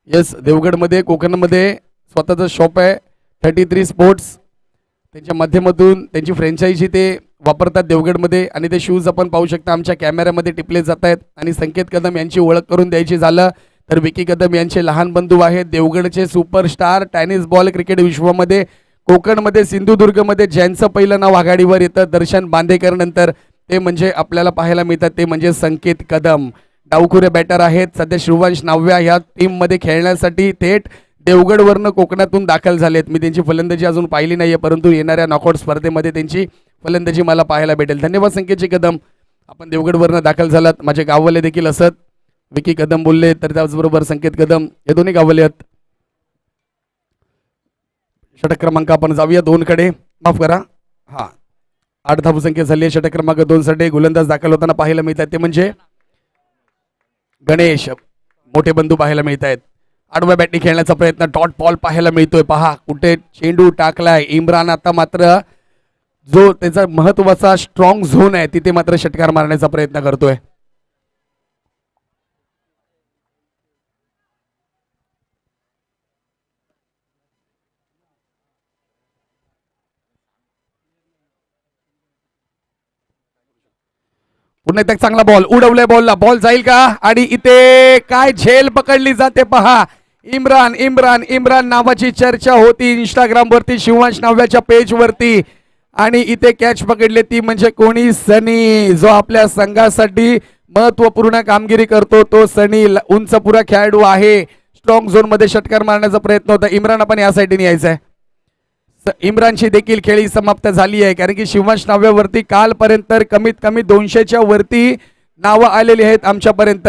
येस, देवगडमध्ये कोकणमध्ये स्वतःचं शॉप आहे 33 स्पोर्ट्स. त्यांच्या माध्यमातून त्यांची फ्रँचायझी ते वापरतात देवगडमध्ये आणि ते शूज आपण पाहू शकता आमच्या कॅमेऱ्यामध्ये टिपले जात आहेत. आणि संकेत कदम यांची ओळख करून द्यायची झालं तर विकी कदम यांचे लहान बंधू आहेत. देवगडचे सुपरस्टार टेनिस बॉल क्रिकेट विश्वामध्ये कोकणमध्ये सिंधुदुर्गमध्ये ज्यांचं पहिलं नाव आघाडीवर येतं दर्शन बांदेकर नंतर, ते म्हणजे आपल्याला पाहायला मिळतात ते म्हणजे संकेत कदम. डावखुरे बॅटर आहेत. सध्या शिवांश नाव्या ह्या टीममध्ये खेळण्यासाठी थेट देवगडवरनं कोकणातून दाखल झालेत. मी त्यांची फलंदाजी अजून पाहिली नाहीये, परंतु येणाऱ्या नॉकआउट स्पर्धेमध्ये त्यांची फलंदाजी मला पाहायला भेटेल. धन्यवाद संकेतजी कदम, आपण देवगडवरनं दाखल झालात. माझे गाववाले देखील असत. विकी कदम बोलले तर त्याचबरोबर संकेत कदम हे दोन्ही गाववाले आहेत. षटक क्रमांक आपण जाऊया 2 कडे. माफ करा, 8 धावसंख्या झाली आहे. षटक क्रमांक 2 साठी गोलंदाज दाखल होताना पाहायला मिळतात ते म्हणजे गणेश मोठे बंधू पाहायला मिळत आहेत. आडव्या बॅटने खेळण्याचा प्रयत्न, डॉट बॉल पाहायला मिळतोय. पहा कुठे चेंडू टाकलाय इम्रान. आता मात्र जो त्याचा महत्वाचा स्ट्रॉंग झोन आहे तिथे मात्र षटकार मारण्याचा प्रयत्न करतोय. पुन्हा एकदा चांगला बॉल उडवलाय. बॉलला बॉल जाईल का आणि इथे काय झेल पकडली जाते पहा. इम्रान इम्रान इम्रान नावाची चर्चा होती इंस्टाग्राम वरती शिवांश नाव्याच्या पेज वरती आणि इथे कॅच पकडली ती म्हणजे कोणी सनी, जो आपल्या संघासाठी महत्वपूर्ण कामगिरी करतो तो सनी. उंच पुरा खेळाडू आहे. स्ट्रॉंग झोन मध्ये षटकार मारण्याचा प्रयत्न होता. इम्रान आपण या साईडने यायचं आहे. इम्रानची देखील खेळी समाप्त झाली आहे, कारण की शिवांश नाव्यावरती कालपर्यंत कमीत कमी 200च्या वरती नावं आलेली आहेत आमच्यापर्यंत,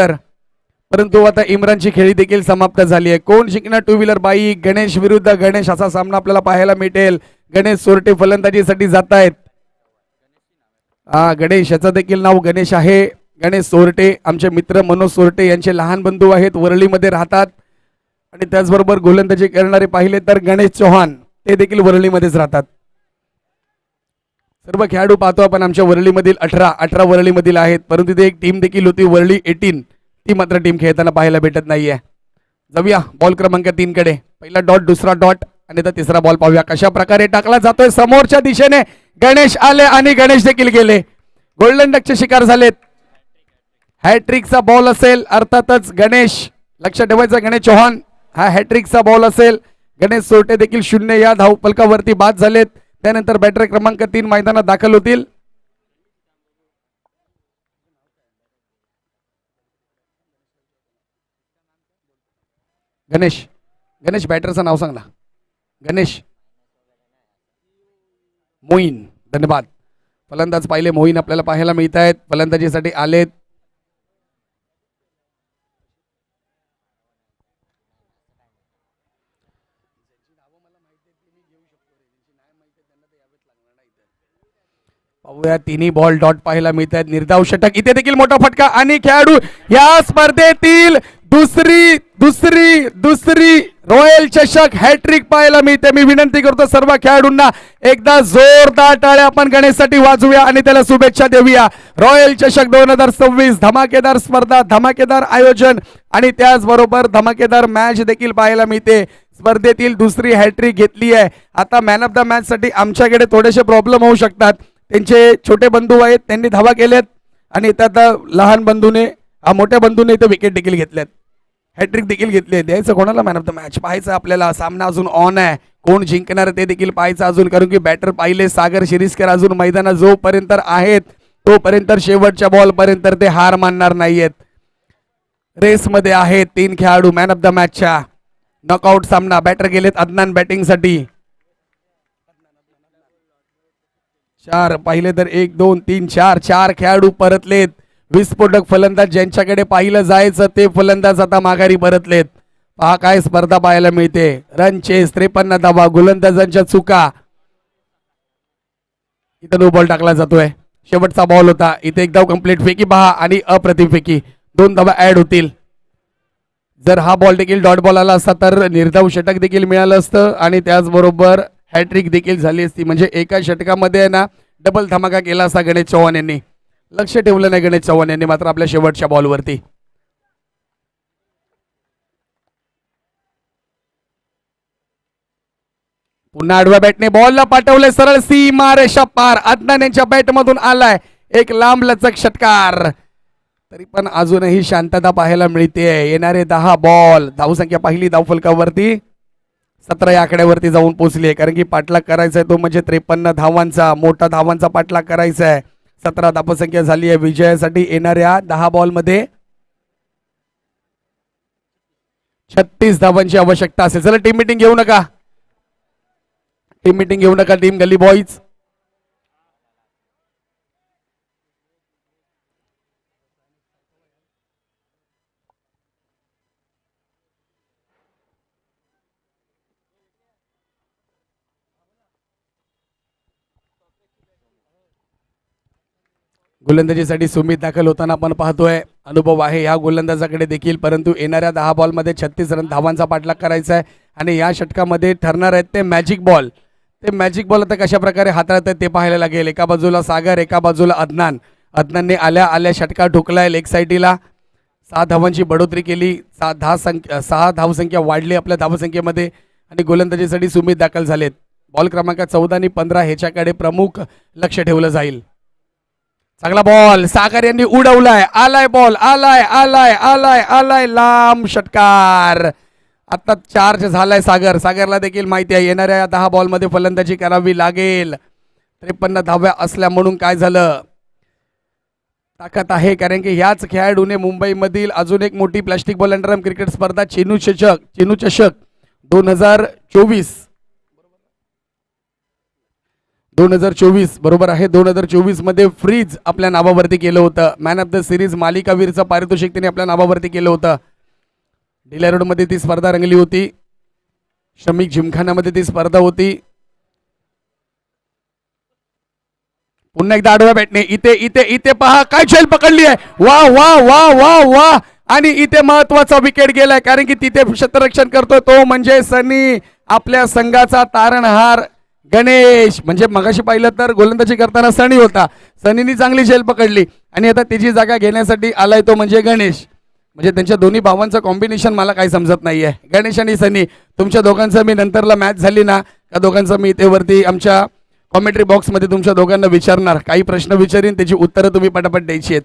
परंतु आता इम्रानची खेळी देखील समाप्त झाली आहे. कोण जिंकणार 2 व्हीलर बाईक, गणेश विरुद्ध गणेश असा सामना आपल्याला पाहायला मिळेल. गणेश सोरटे फलंदाजीसाठी जात आहेत. गणेश याचं देखील नाव गणेश आहे. गणेश सोरटे आमचे मित्र मनोज सोरटे यांचे लहान बंधू आहेत, वरळीमध्ये राहतात. आणि त्याचबरोबर गोलंदाजी करणारे पाहिले तर गणेश चव्हाण ते देखील वरळीमध्येच राहतात. सर्व खेळाडू पाहतो आपण आमच्या वरळीमधील 18 वरळीमधील आहेत, परंतु तिथे एक टीम देखील होती वरळी 18, ती मात्र टीम खेळताना पाहायला भेटत नाहीये. जाऊया बॉल क्रमांक 3 कडे. पहिला डॉट, दुसरा डॉट आणि तर तिसरा बॉल पाहूया कशा प्रकारे टाकला जातोय. समोरच्या दिशेने गणेश आले आणि गणेश देखील गेले, गोल्डन डकचे शिकार झालेत. हॅट्रिकचा बॉल असेल अर्थातच गणेश, लक्ष ठेवायचं गणेश चव्हाण हा हॅट्रिकचा बॉल असेल. गणेश सोरटे देखील 0 या धावफलकावरती बाद झालेत. त्यानंतर बॅटर क्रमांक 3 मैदानात दाखल होतील. गणेश, गणेश बॅटरचं नाव सांग ना. गणेश मोईन, धन्यवाद. फलंदाज पाहिले मोईन आपल्याला पाहायला मिळत आहेत, फलंदाजीसाठी आलेत. पाहूया तिन्ही बॉल डॉट पाहायला मिळत आहेत. निर्धाव षटक, इथे देखील मोठा फटका आणि खेळाडू या स्पर्धेतील दुसरी दुसरी दुसरी रॉयल चषक हॅट्रिक पाहायला मिळते. मी विनंती करतो सर्व खेळाडूंना एकदा जोरदार टाळ्या आपण गणेशसाठी वाजवूया आणि त्याला शुभेच्छा देऊया. रॉयल चषक 2026 धमाकेदार स्पर्धा, धमाकेदार आयोजन आणि त्याचबरोबर धमाकेदार मॅच देखील पाहायला मिळते. स्पर्धेतील दुसरी हॅट्रिक घेतली आहे. आता मॅन ऑफ द मॅच साठी आमच्याकडे थोडेसे प्रॉब्लेम होऊ शकतात. त्यांचे छोटे बंधू आहेत, त्यांनी धावा केल्यात आणि त्यात लहान बंधूने मोठ्या बंधूने इथे विकेट देखील घेतल्यात, हॅट्रिक देखील घेतली आहे. द्यायचं कोणाला मॅन ऑफ द मॅच पाहायचं आपल्याला. सामना अजून ऑन आहे, कोण जिंकणार ते देखील पाहायचं अजून, कारण की बॅटर पाहिले सागर शिरीषकर अजून मैदानात जोपर्यंत आहेत तोपर्यंत शेवटच्या बॉल पर्यंत ते हार मानणार नाहीयेत. रेसमध्ये आहेत 3 खेळाडू मॅन ऑफ द मॅचच्या. नॉकआउट सामना, बॅटर गेलेत अदनान बॅटिंगसाठी. 4 पाहिले तर 1 2 3 4 खेळाडू परतलेत. विस्फोटक फलंदाज ज्यांच्याकडे पाहिलं जायचं ते फलंदाज आता माघारी परतलेत. पहा काय स्पर्धा पाहायला मिळते. रन चेस, 53 धावा, गोलंदाजांच्या चुका. इथं नो बॉल टाकला जातोय. शेवटचा बॉल होता. इथे एक धाव कंप्लीट, फेकी पहा आणि अप्रतिम फेकी, 2 धावा ऍड होतील. जर हा बॉल देखील डॉट बॉल आला असता तर निर्धाव षटक देखील मिळालं असतं आणि त्याचबरोबर हॅट्रिक देखील झाली असती. म्हणजे एका षटकामध्ये ना डबल धमाका केला असता गणेश चव्हाण यांनी. लक्ष ठेवलं नाही गणेश चव्हाण यांनी मात्र आपल्या शेवटच्या बॉलवरती. पुन्हा आडव्या बॅटने बॉलला पाठवले सरळ सीमा रेषा पार. अदनान यांच्या बॅट मधून आलाय एक लांब लचक षटकार. तरी पण अजूनही शांतता पाहायला मिळते. येणारे 10 बॉल, धावसंख्या पाहिली धावफलकावरती 17 या आकड्यावरती जाऊन पोहोचली आहे. कारण की पाठलाग करायचा आहे तो म्हणजे 53 धावांचा, मोठा धावांचा पाठलाग करायचा आहे. 17 धावसंख्या झाली आहे. विजयासाठी येणाऱ्या 10 बॉलमध्ये 36 धावांची आवश्यकता असेल. चला टीम मिटिंग घेऊ नका, टीम मिटिंग घेऊ नका, टीम गली बॉईज. गोलंदाजीसाठी सुमित दाखल होताना आपण पाहतोय. अनुभव आहे या गोलंदाजाकडे देखील, परंतु येणाऱ्या 10 बॉलमध्ये 36 रन धावांचा पाठलाग करायचा आहे आणि या षटकामध्ये ठरणार आहेत ते मॅजिक बॉल. ते मॅजिक बॉल आता कशा प्रकारे हाताळत आहेत ते पाहायला लागेल. एका बाजूला सागर, एका बाजूला अदनान. अदनानने आल्या आल्या षटका ठोकलाय लेग साईडला. 6 धावांची बढोतरी केली, 6 धावसंख्या वाढली आपल्या धावसंख्येमध्ये आणि गोलंदाजीसाठी सुमित दाखल झालेत. बॉल क्रमांक 14 आणि 15 ह्याच्याकडे प्रमुख लक्ष ठेवलं जाईल. चांगला बॉल सागर यांनी उडवलाय, आलाय बॉल, आलाय आलाय आलाय आलाय लांब षटकार. आता चार्ज झालाय सागर. सागरला देखील माहिती आहे येणाऱ्या 10 बॉलमध्ये फलंदाजी करावी लागेल. 53 धाव्या असल्या म्हणून काय झालं, ताकद आहे. कारण की ह्याच खेळाडूने मुंबईमधील अजून एक मोठी प्लास्टिक बॉल अंडरआर्म क्रिकेट स्पर्धा चेनू चषक 2024 बरोबर आहे, 2024 मध्ये फ्रीज आपल्या नावावरती केलं होतं. मॅन ऑफ द सिरीज मालिकावीरचं पारितोषिक त्यांनी आपल्या नावावरती केलं होतं. डिला रोडमध्ये ती स्पर्धा रंगली होती. श्रमिक जिमखान्यामध्ये ती स्पर्धा होती. पुन्हा एकदा आडव्या बॅटने इथे इथे इथे पहा काय झेल पकडली आहे. वा वा वा वा वा आणि इथे महत्वाचा विकेट गेलाय, कारण की तिथे क्षेत्ररक्षण करतोय तो म्हणजे सनी, आपल्या संघाचा तारणहार गणेश. म्हणजे मगाशी पाहिलं तर गोलंदाजी करताना सनी होता, सनीनी चांगली झेल पकडली आणि आता त्याची जागा घेण्यासाठी आलाय तो म्हणजे गणेश. म्हणजे त्यांच्या दोन्ही भावांचं कॉम्बिनेशन मला काही समजत नाहीये. गणेश आणि सनी, तुमच्या दोघांचं मी नंतरला मॅच झाली ना त्या दोघांचं मी इथे वरती आमच्या कॉमेंट्री बॉक्समध्ये तुमच्या दोघांना विचारणार, काही प्रश्न विचारीन, त्याची उत्तरं तुम्ही पटापट द्यायची आहेत.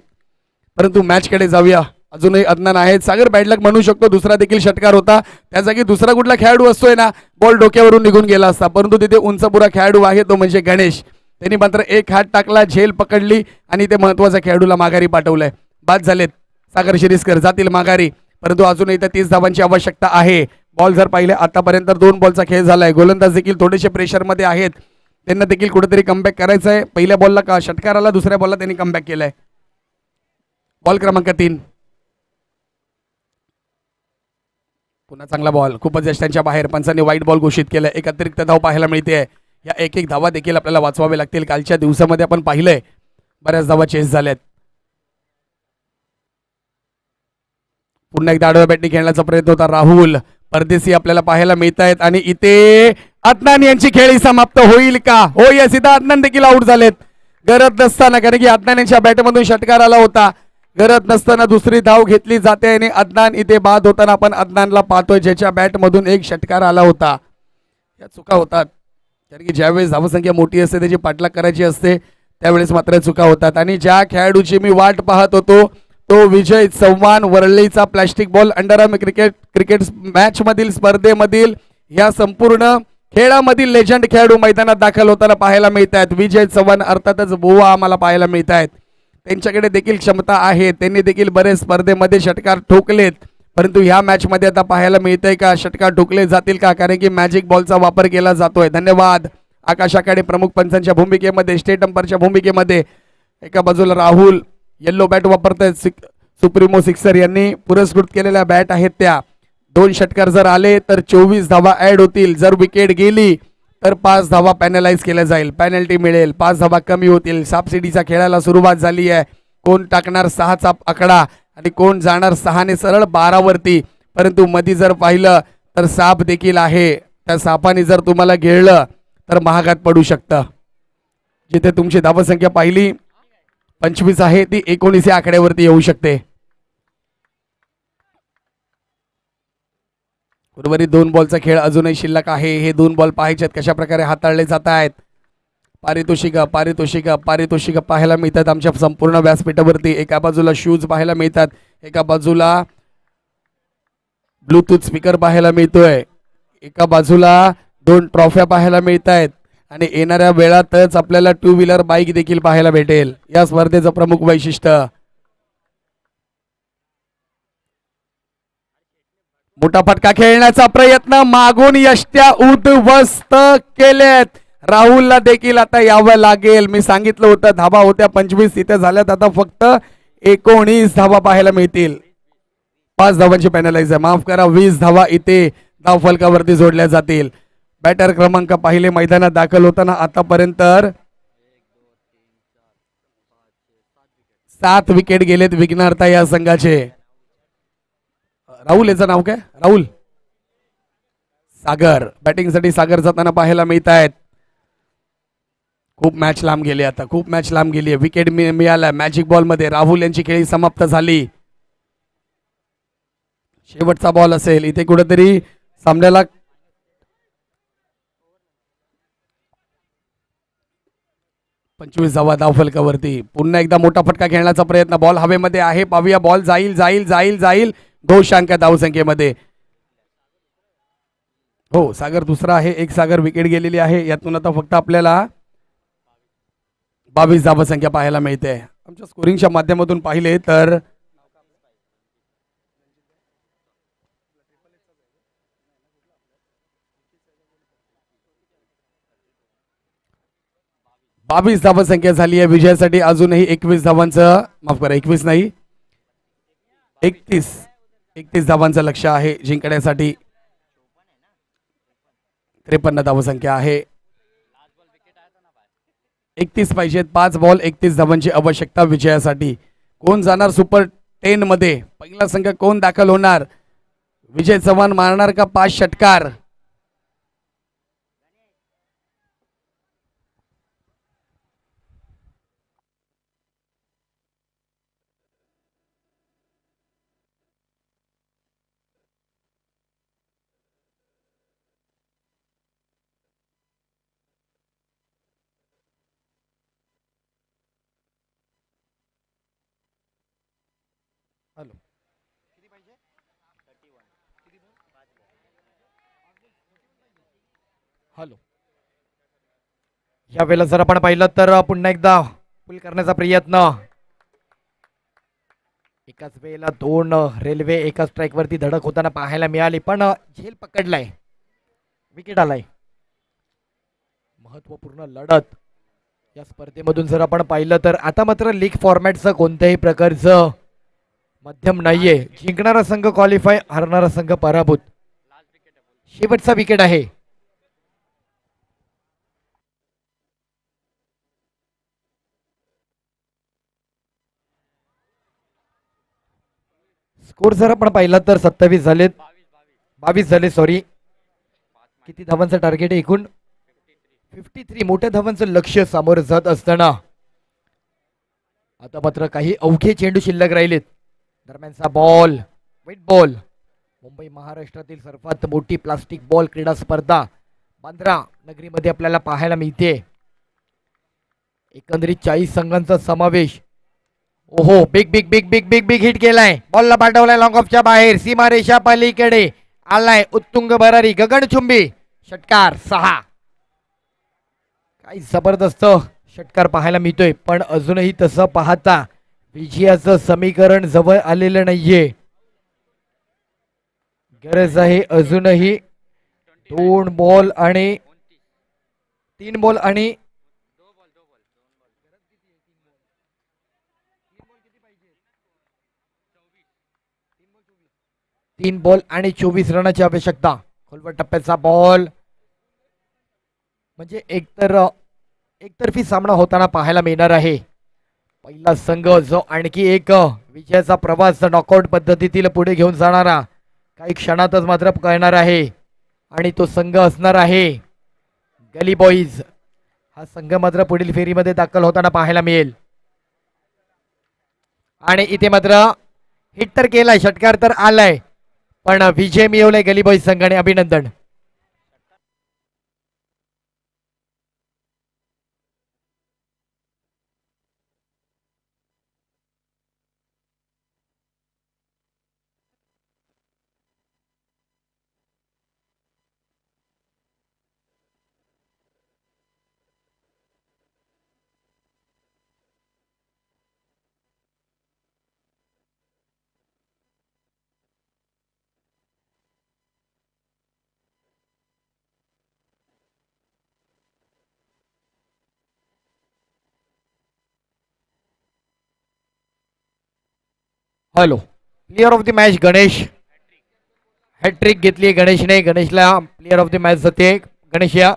परंतु मॅचकडे जाऊया. अजूनही अदनान आहेत. सागर बॅडलक म्हणू शकतो, दुसरा देखील षटकार होता, त्या जागी दुसरा कुठला खेळाडू असतोय ना बॉल डोक्यावरून निघून गेला असता, परंतु तिथे उंचपुरा खेळाडू आहे तो म्हणजे गणेश. त्यांनी मात्र एक हात टाकला, झेल पकडली आणि ते महत्वाच्या खेळाडूला माघारी पाठवलंय. बाद झालेत, सागर शिरीसकर जातील माघारी, परंतु अजूनही तर 30 धावांची आवश्यकता आहे. बॉल जर पाहिले आतापर्यंत 2 बॉलचा खेळ झालाय, गोलंदाज देखील थोडेसे प्रेशरमध्ये आहेत, त्यांना देखील कुठेतरी कमबॅक करायचं आहे. पहिल्या बॉलला का षटकार आला, दुसऱ्या बॉलला त्यांनी कमबॅक केलाय. बॉल क्रमांक 3, पुन्हा चांगला बॉल, खूपच यष्टांच्या बाहेर, पंचांनी वाईट बॉल घोषित केलाय. एक अतिरिक्त धाव पाहायला मिळते. या एक एक धावा देखील आपल्याला वाचवावे लागतील. कालच्या दिवसामध्ये आपण पाहिलंय बऱ्याच धावा चेस झाल्यात. पुन्हा एकदा आडव्या बॅटने खेळण्याचा प्रयत्न होता. राहुल परदेशी आपल्याला पाहायला मिळत आहेत आणि इथे अदनान यांची खेळी समाप्त होईल का? हो यस, इथं अदनान देखील आउट झालेत गरज नसताना, कारण की अदनान यांच्या बॅटमधून षटकार आला होता. गरज नसताना दुसरी धाव घेतली जाते आणि अदनान इथे बाद होताना आपण अदनानला पाहतोय, ज्याच्या बॅटमधून एक षटकार आला होता. या चुका होतात, कारण की ज्यावेळेस धावसंख्या मोठी असते त्याची पाठलाग करायची असते त्यावेळेस मात्र चुका होतात. आणि ज्या खेळाडूची मी वाट पाहत होतो तो विजय चव्हाण, वरळीचा plastic ball underarm cricket match मधील स्पर्धेमधील या संपूर्ण खेळामधील लेजंड खेळाडू मैदानात दाखल होताना पाहायला मिळत आहेत. विजय चव्हाण अर्थातच बुवा आम्हाला पाहायला मिळत आहेत. त्यांच्याकडे देखील क्षमता आहे, त्यांनी देखील बरेच स्पर्धेमध्ये षटकार ठोकलेत, परंतु ह्या मॅच मध्ये आता पाहायला मिळतंय का षटकार ठोकले जातील का, कारण की मॅजिक बॉलचा वापर केला जातोय. धन्यवाद आकाश आखाडे प्रमुख पंचांच्या भूमिकेमध्ये, स्टेट अंपायरच्या भूमिकेमध्ये. एका बाजूला राहुल येल्लो बॅट वापरतायत, सुप्रीमो सिक्सर यांनी पुरस्कृत केलेल्या बॅट आहेत त्या. 2 षटकार जर आले तर 24 धावा ऍड होतील, जर विकेट गेली तर 5 धावा पॅनलाइज केल्या जाईल, पेनल्टी मिळेल, 5 धावा कमी होतील. सापशिडीच्या खेळाला सुरुवात झाली आहे. कोण टाकणार 6चा आकडा आणि कोण जाणार 6ने सरळ 12 वरती, परंतु मध्ये जर पाहिलं तर साप देखील आहे, त्या सापाने जर तुम्हाला गिळलं तर महागात पडू शकतं. जिथे तुमची धावसंख्या पाहिली 25 आहे ती 19 या आकड्यावरती येऊ शकते. उर्वरित 2 बॉलचा खेळ अजूनही शिल्लक आहे. हे 2 बॉल पाहायचे कशा प्रकारे हाताळले जात आहेत. पारितोषिक पाहायला मिळतात आमच्या संपूर्ण व्यासपीठावरती. एका बाजूला शूज पाहायला मिळतात, एका बाजूला ब्लूटूथ स्पीकर पाहायला मिळतोय, एका बाजूला 2 ट्रॉफ्या पाहायला मिळत आहेत आणि येणाऱ्या वेळातच आपल्याला 2 व्हीलर बाईक देखील पाहायला भेटेल. या स्पर्धेचं प्रमुख वैशिष्ट्य मोठा फटका खेळण्याचा प्रयत्न, मागून यष्ट्या उद्ध्वस्त केलेत. राहुलला देखील आता यावं लागेल. मी सांगितलं होतं धावा होत्या 25, तिथे झाल्यात आता फक्त 19 धावा पाहायला मिळतील. 5 धावांची पॅनलाइज आहे, माफ करा, 20 धावा इथे धाव फलकावरती जोडल्या जातील. बॅटर क्रमांक पाहिले मैदानात दाखल होताना आतापर्यंत 7 विकेट गेलेत विघ्नहर्ता या संघाचे. राहुल याचं नाव काय? राहुल सागर, बॅटिंगसाठी सागर जाताना पाहायला मिळत आहेत. खूप मॅच लांब गेली, आता खूप मॅच लांब गेली आहे. विकेट मिळाला मॅजिक बॉल मध्ये. राहुल यांची खेळी समाप्त झाली. शेवटचा बॉल असेल इथे कुठेतरी सामन्याला. पंचवीस धावा धाव फलकावरती. पुन्हा एकदा मोठा फटका खेळण्याचा प्रयत्न, बॉल हवेमध्ये आहे, पाहूया बॉल जाईल जाईल जाईल जाईल घोषांक धावसंख्येमध्ये. हो सागर दुसरा आहे, एक सागर विकेट गेलेली आहे. यातून आता फक्त आपल्याला 22 धावसंख्या पाहायला मिळते. आमच्या स्कोरिंगच्या माध्यमातून पाहिले तर 22 धावसंख्या झाली आहे विजयासाठी. अजूनही 21 धावांचं, माफ करा 21 नाही 31 धावांचं लक्ष आहे जिंकण्यासाठी. 53 धावसंख्या आहे. 31 पाहिजेत, 5 बॉल 31 धावांची आवश्यकता विजयासाठी. कोण जाणार सुपर 10 मध्ये पहिला संघ कोण दाखल होणार? विजय चव्हाण मारणार का 5 षटकार? हॅलो, या वेळेला जर आपण पाहिलं तर पुन्हा एकदा पुल करण्याचा प्रयत्न. एकाच वेळेला दोन रेल्वे एका स्ट्राईक वरती धडक होताना पाहायला मिळाली, पण झेल पकडलाय, विकेट आलाय. महत्वपूर्ण लढत या स्पर्धेमधून जर आपण पाहिलं तर आता मात्र लीग फॉर्मॅटचं कोणत्याही प्रकारचं मध्यम नाहीये. जिंकणारा संघ क्वालिफाय, हरणारा संघ पराभूत. शेवटचा विकेट आहे. स्कोर जर आपण पाहिला तर 27 झालेत, 22 झाले, सॉरी. किती धावांचं टार्गेट आहे एकूण? 53. मोठ्या धावांचं लक्ष सामोरं जात असताना आता मात्र काही अवघे चेंडू शिल्लक राहिलेत. दरम्यानचा बॉल, वेट बॉल. मुंबई महाराष्ट्रातील सर्वात मोठी प्लास्टिक बॉल क्रीडा स्पर्धा बांद्रा नगरीमध्ये आपल्याला पाहायला मिळते. एकंदरीत 40 संघांचा समावेश. ओहो, big big big big big big hit केलाय. बॉलला पाठवलाय लॉंग ऑफच्या बाहेर, सीमारेषा पलीकडे आलाय उत्तुंग भरारी, गगनचुंबी षटकार 6. काही जबरदस्त षटकार पाहायला मिळतोय, पण अजूनही तसं पाहता विजयाचं समीकरण जवळ आलेलं नाहीये. गरज आहे अजूनही 2 बॉल आणि 3 बॉल आणि 3 बॉल आणि 24 रनाची आवश्यकता. खोलवर टप्प्याचा बॉल, म्हणजे एकतर्फी सामना होताना पाहायला मिळणार आहे. पहिला संघ जो आणखी एक विजयाचा प्रवास नॉकआउट पद्धतीतील पुढे घेऊन जाणारा काही क्षणातच मात्र कळणार आहे, आणि तो संघ असणार आहे गली बॉईज. हा संघ मात्र पुढील फेरीमध्ये दाखल होताना पाहायला मिळेल. आणि इथे मात्र हिट तर केलाय, षटकार तर आलाय, पण विजय मिळवलाय गली बॉईज संघाने. अभिनंदन. Hello, player of the match Ganesh. Hat trick घेतली गणेशने. गणेशला प्लेअर ऑफ द मॅच जाते. गणेश या.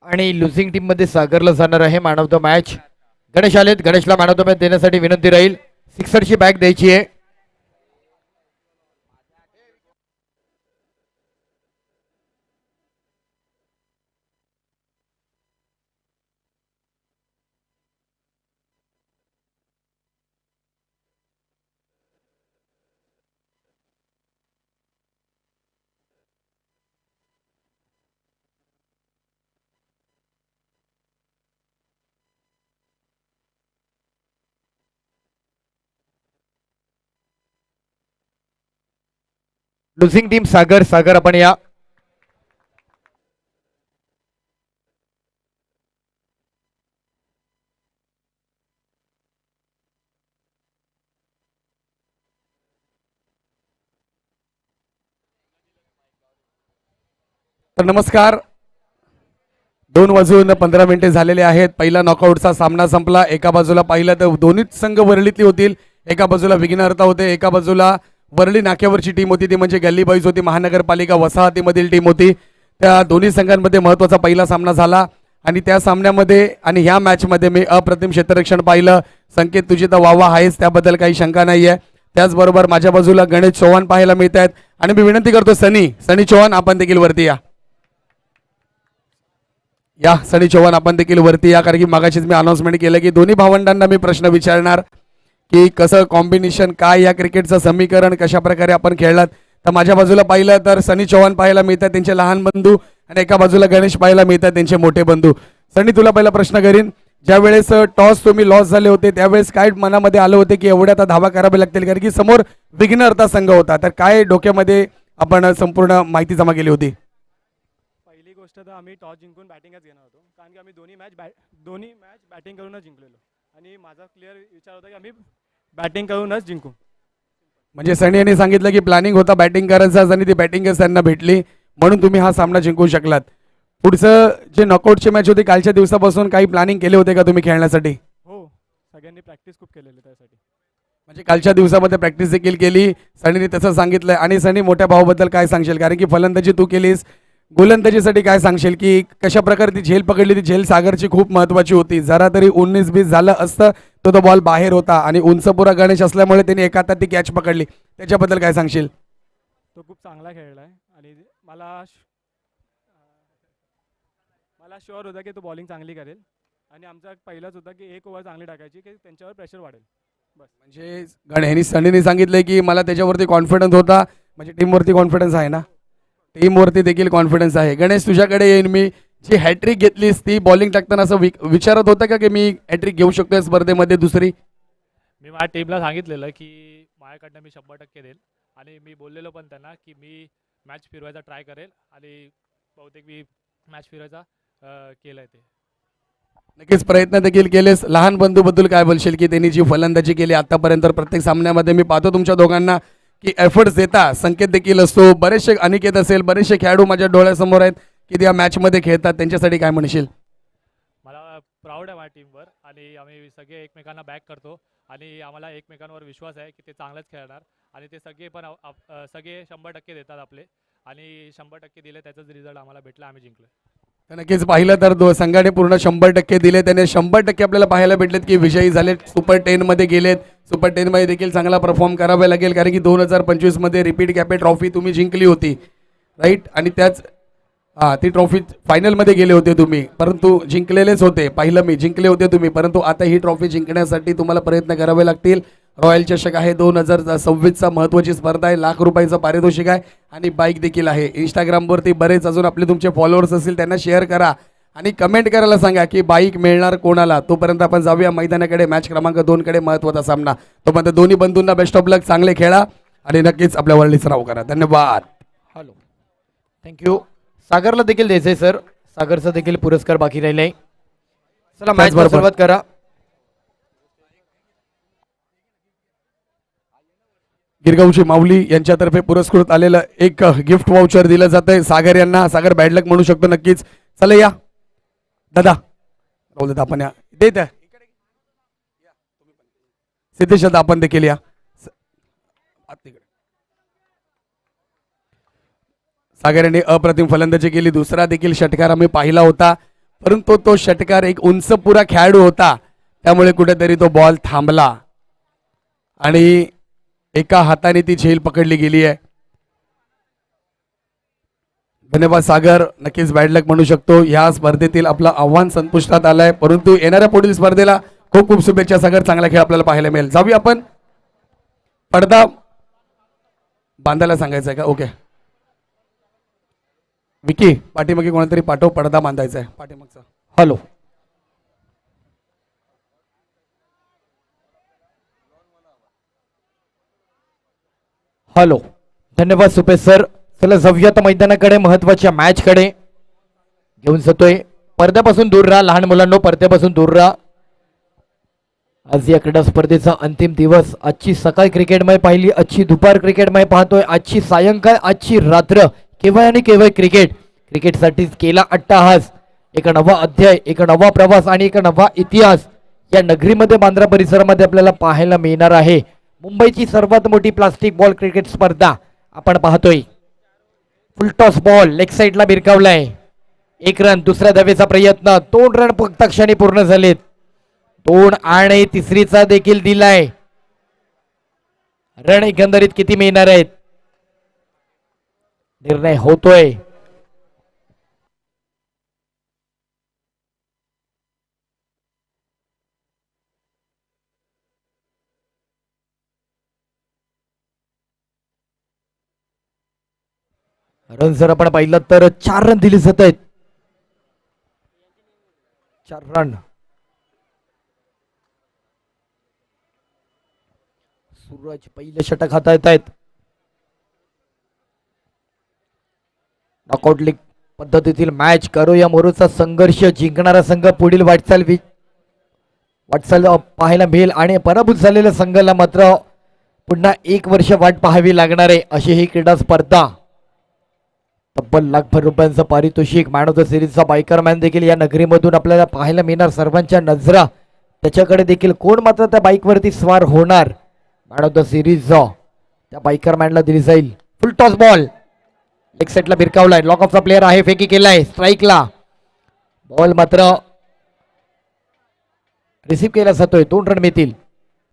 आणि लुझिंग टीम मध्ये सागरला जाणार आहे man of the match. Ganesh आलेत. गणेशला मॅन ऑफ द मॅच देण्यासाठी विनंती राहील. सिक्सरची बॅग द्यायची आहे. लुझिंग टीम सागर. सागर आपण या. तर नमस्कार. 2:15 झालेले आहेत. पहिला नॉकआउटचा सामना संपला. एका बाजूला पाहिलं तर दोन्हीच संघ वरळीतली होतील. एका बाजूला विघ्नहर्ता होते, एका बाजूला वरळी नाक्यावरची टीम होती ती म्हणजे गल्ली बॉईज होती. महानगरपालिका वसाहतीमधील टीम होती. त्या दोन्ही संघांमध्ये महत्त्वाचा पहिला सामना झाला आणि त्या सामन्यामध्ये आणि ह्या मॅचमध्ये मी अप्रतिम क्षेत्ररक्षण पाहिलं. संकेत तुझी तर वावा आहेच, त्याबद्दल काही शंका नाही आहे. त्याचबरोबर माझ्या बाजूला गणेश चव्हाण पाहायला मिळत आहेत आणि मी विनंती करतो सनी चव्हाण आपण देखील वरती या सनी चव्हाण आपण देखील वरती या. कारण की मागाशीच मी अनाउन्समेंट केलं की दोन्ही भावंडांना मी प्रश्न विचारणार की कसं कॉम्बिनेशन काय, या क्रिकेटचं समीकरण कशा प्रकारे आपण खेळलात. तर माझ्या बाजूला पाहिलं तर सनी चव्हाण पाहायला मिळतात त्यांचे लहान बंधू आणि एका बाजूला गणेश पाहायला मिळतात त्यांचे मोठे बंधू. सनी तुला पहिला प्रश्न करीन, ज्या वेळेस टॉस तुम्ही लॉस झाले होते त्यावेळेस काय मनामध्ये आलं होते की एवढ्या आता धावा करावे लागतील, कारण की समोर विघ्नहर्ता संघ होता, तर काय डोक्यामध्ये आपण संपूर्ण माहिती जमा केली होती? पहिली गोष्ट तर आम्ही टॉस जिंकून बॅटिंगच घेणार होतो, कारण की आम्ही दोन्ही मॅच बॅटिंग करूनच जिंकलेलो आणि माझा क्लिअर विचार होता की आम्ही बॅटिंग करूनच जिंकू. म्हणजे सनी यांनी सांगितलं की प्लॅनिंग होता बॅटिंग करायचं आणि ती बॅटिंगच त्यांना भेटली म्हणून तुम्ही हा सामना जिंकू शकलात. पुढचं जे नॉकआउटची मॅच होती कालच्या दिवसापासून काही प्लॅनिंग केले होते का तुम्ही खेळण्यासाठी? हो, सगळ्यांनी प्रॅक्टिस खूप केलेली त्यासाठी. म्हणजे कालच्या दिवसामध्ये प्रॅक्टिस देखील केली, सनीने तसं सांगितलं. आणि सनी मोठ्या भावाबद्दल काय सांगशील, कारण की फलंदाजी तू केलीस, गोलंदाजीसाठी काय सांगशील की कशा प्रकारे ती झेल पकडली? ती झेल सागरची खूप महत्त्वाची होती, जरा तरी 19-20 झालं असतं तो बॉल बाहेर होता आणि उंचपुरा गणेश असल्यामुळे त्याने एका हातात ती कॅच पकडली, त्याच्याबद्दल काय सांगशील? तो खूप चांगला खेळला आहे आणि मला शुअर होता की तो बॉलिंग चांगली करेल आणि आमचा पहिलाच होता की एक ओव्हर चांगली टाकायची की त्यांच्यावर प्रेशर वाढेल बस. म्हणजे सनीने सांगितलंय की मला त्याच्यावरती कॉन्फिडन्स होता, म्हणजे टीमवरती कॉन्फिडन्स आहे ना? टीमवरती देखील कॉन्फिडन्स आहे. गणेश तुझ्याकडे येईन मी, जी हॅट्रिक घेतलीस ती बॉलिंग टाकताना असं विचारत होतं का की मी हॅट्रिक घेऊ शकतो स्पर्धेमध्ये दुसरी? मी माझ्या टीमला सांगितलेलं की माझ्याकडनं मी 100% देईल आणि मी बोललेलो पण त्यांना की मी मॅच फिरवायचा ट्राय करेल आणि बहुतेक मी मॅच फिरवायचा केलं आहे ते. नक्कीच प्रयत्न देखील केलेस. लहान बंधूबद्दल काय बोलशील की त्यांनी जी फलंदाजी केली आतापर्यंत प्रत्येक सामन्यामध्ये? मी पाहतो तुमच्या दोघांना की एफर्ट्स देता, संकेत देखील असतो, बरेचसे अनिकेत असेल, बरेचसे खेळाडू माझ्या डोळ्यासमोर आहेत की त्या मॅचमध्ये खेळतात, त्यांच्यासाठी काय म्हणशील? मला प्राऊड आहे माझ्या टीमवर आणि आम्ही सगळे एकमेकांना बॅक करतो आणि आम्हाला एकमेकांवर विश्वास आहे की ते चांगलंच खेळणार आणि ते सगळे पण सगळे 100% देतात आपले आणि 100% दिले, त्याचाच रिझल्ट आम्हाला भेटला, आम्ही जिंकलो. तर नक्कीच पाहिलं तर संघाने पूर्ण 100% दिले, त्याने 100% आपल्याला पाहायला भेटलेत की विजयी झालेत, सुपर 10मध्ये गेलेत. सुपर 10मध्ये देखील चांगला परफॉर्म करावा लागेल, कारण की 2025मध्ये रिपीट कॅपे ट्रॉफी तुम्ही जिंकली होती, राईट? आणि त्याच ती ट्रॉफी फायनलमध्ये गेले होते तुम्ही, परंतु जिंकलेलेच होते. पाहिलं मी, जिंकले होते तुम्ही, परंतु आता ही ट्रॉफी जिंकण्यासाठी तुम्हाला प्रयत्न करावे लागतील. रॉयल चषक आहे, 2026चा महत्त्वाची स्पर्धा आहे, ₹1,00,000 पारितोषिक आहे आणि बाईक देखील आहे. इंस्टाग्रामवरती बरेच अजून आपले तुमचे फॉलोअर्स असतील, त्यांना शेअर करा आणि कमेंट करायला सांगा की बाईक मिळणार कोणाला. तोपर्यंत आपण जाऊया मैदानाकडे, मॅच क्रमांक 2कडे, महत्त्वाचा सामना. तोपर्यंत दोन्ही बंधूंना बेस्ट ऑफ लक, चांगले खेळा आणि नक्कीच आपल्या वरळीचं नाव करा. धन्यवाद. Hello, thank you. सागरला देखील द्यायचंय सर, सागरचा देखील पुरस्कार बाकी राहिलाय. चला मॅच सुरुवात करा. गिरगावची माऊली यांच्यातर्फे पुरस्कृत आलेलं एक गिफ्ट वाउचर दिलं जातंय सागर यांना. सागर बॅड लक म्हणू शकतो नक्कीच. चला या दादा, राहू दादा, आपण या देत सिद्धेश दादा, आपण देखील या. सागर यांनी अप्रतिम फलंदाजी केली. दुसरा देखील षटकार आम्ही पाहिला होता, परंतु तो षटकार एक उंचपुरा खेळाडू होता, त्यामुळे कुठेतरी तो बॉल थांबला आणि एका हाताने ती झेल पकडली गेली आहे. धन्यवाद सागर, नक्कीच बॅड लक म्हणू शकतो. या स्पर्धेतील आपलं आव्हान संपुष्टात आलंय, परंतु येणाऱ्या पुढील स्पर्धेला खूप खूप शुभेच्छा सागर, चांगला खेळ आपल्याला पाहायला मिळेल. जाऊया आपण. पडदा बांधायला सांगायचं आहे का? ओके विकी, पाठीमागे कोणतरी पाठव, पडदा बांधायचा आहे पाठीमागचा. हॅलो, हॅलो, धन्यवाद सुपेश सर. चला जाऊयात मैदानाकडे, महत्वाच्या मॅचकडे घेऊन जातोय. पडद्यापासून दूर राहा लहान मुलांनो, पडद्यापासून दूर राहा. आज या क्रीडा स्पर्धेचा अंतिम दिवस. आजची सकाळ क्रिकेटमय पाहिली, आजची दुपार क्रिकेटमय पाहतोय, आजची सायंकाळ, आजची रात्र, केवळ आणि केवळ क्रिकेटसाठीच केला अट्टाहास. एक नवा अध्याय, एक नवा प्रवास आणि एक नवा इतिहास या नगरीमध्ये बांद्रा परिसरामध्ये आपल्याला पाहायला मिळणार आहे. मुंबईची सर्वात मोठी प्लास्टिक बॉल क्रिकेट स्पर्धा आपण पाहतोय. फुलटॉस बॉल लेग साईडला भिरकावलाय. 1 रन. दुसऱ्या धावेचा प्रयत्न. 2 रन फक्त क्षणी पूर्ण झालेत. 2 आणि तिसरीचा देखील दिलाय. रन एकंदरीत किती मिळणार आहेत निर्णय होतोय. रन जर आपण पाहिलं तर 4 रन दिले जात आहेत. 4 रन. सूरज पहिले षटक हाताळत आहेत. नॉकआउट लीग पद्धतीतील मॅच करूया मोरूचा संघर्ष. जिंकणारा संघ पुढील वाटचाल पाहायला मिळेल आणि पराभूत झालेल्या संघाला मात्र पुन्हा 1 वर्ष वाट पाहावी लागणार आहे अशी ही क्रीडा स्पर्धा. तब्बल लाखभर रुपयांचं पारितोषिक. मॅन ऑफ द सिरीजचा बायकर मॅन देखील या नगरीमधून आपल्याला पाहायला मिळणार. सर्वांच्या नजरा त्याच्याकडे देखील. कोण मात्र त्या बाईकवरती स्वार होणार मॅन ऑफ द सिरीज त्या बायकर मॅनला दिली जाईल. फुल टॉस बॉल लेग साईडला भिरकावलाय. लॉक ऑफचा प्लेअर आहे. फेकी केलाय स्ट्राईकला. बॉल मात्र रिसीव्ह केला जातोय. 2 रन मिळतील.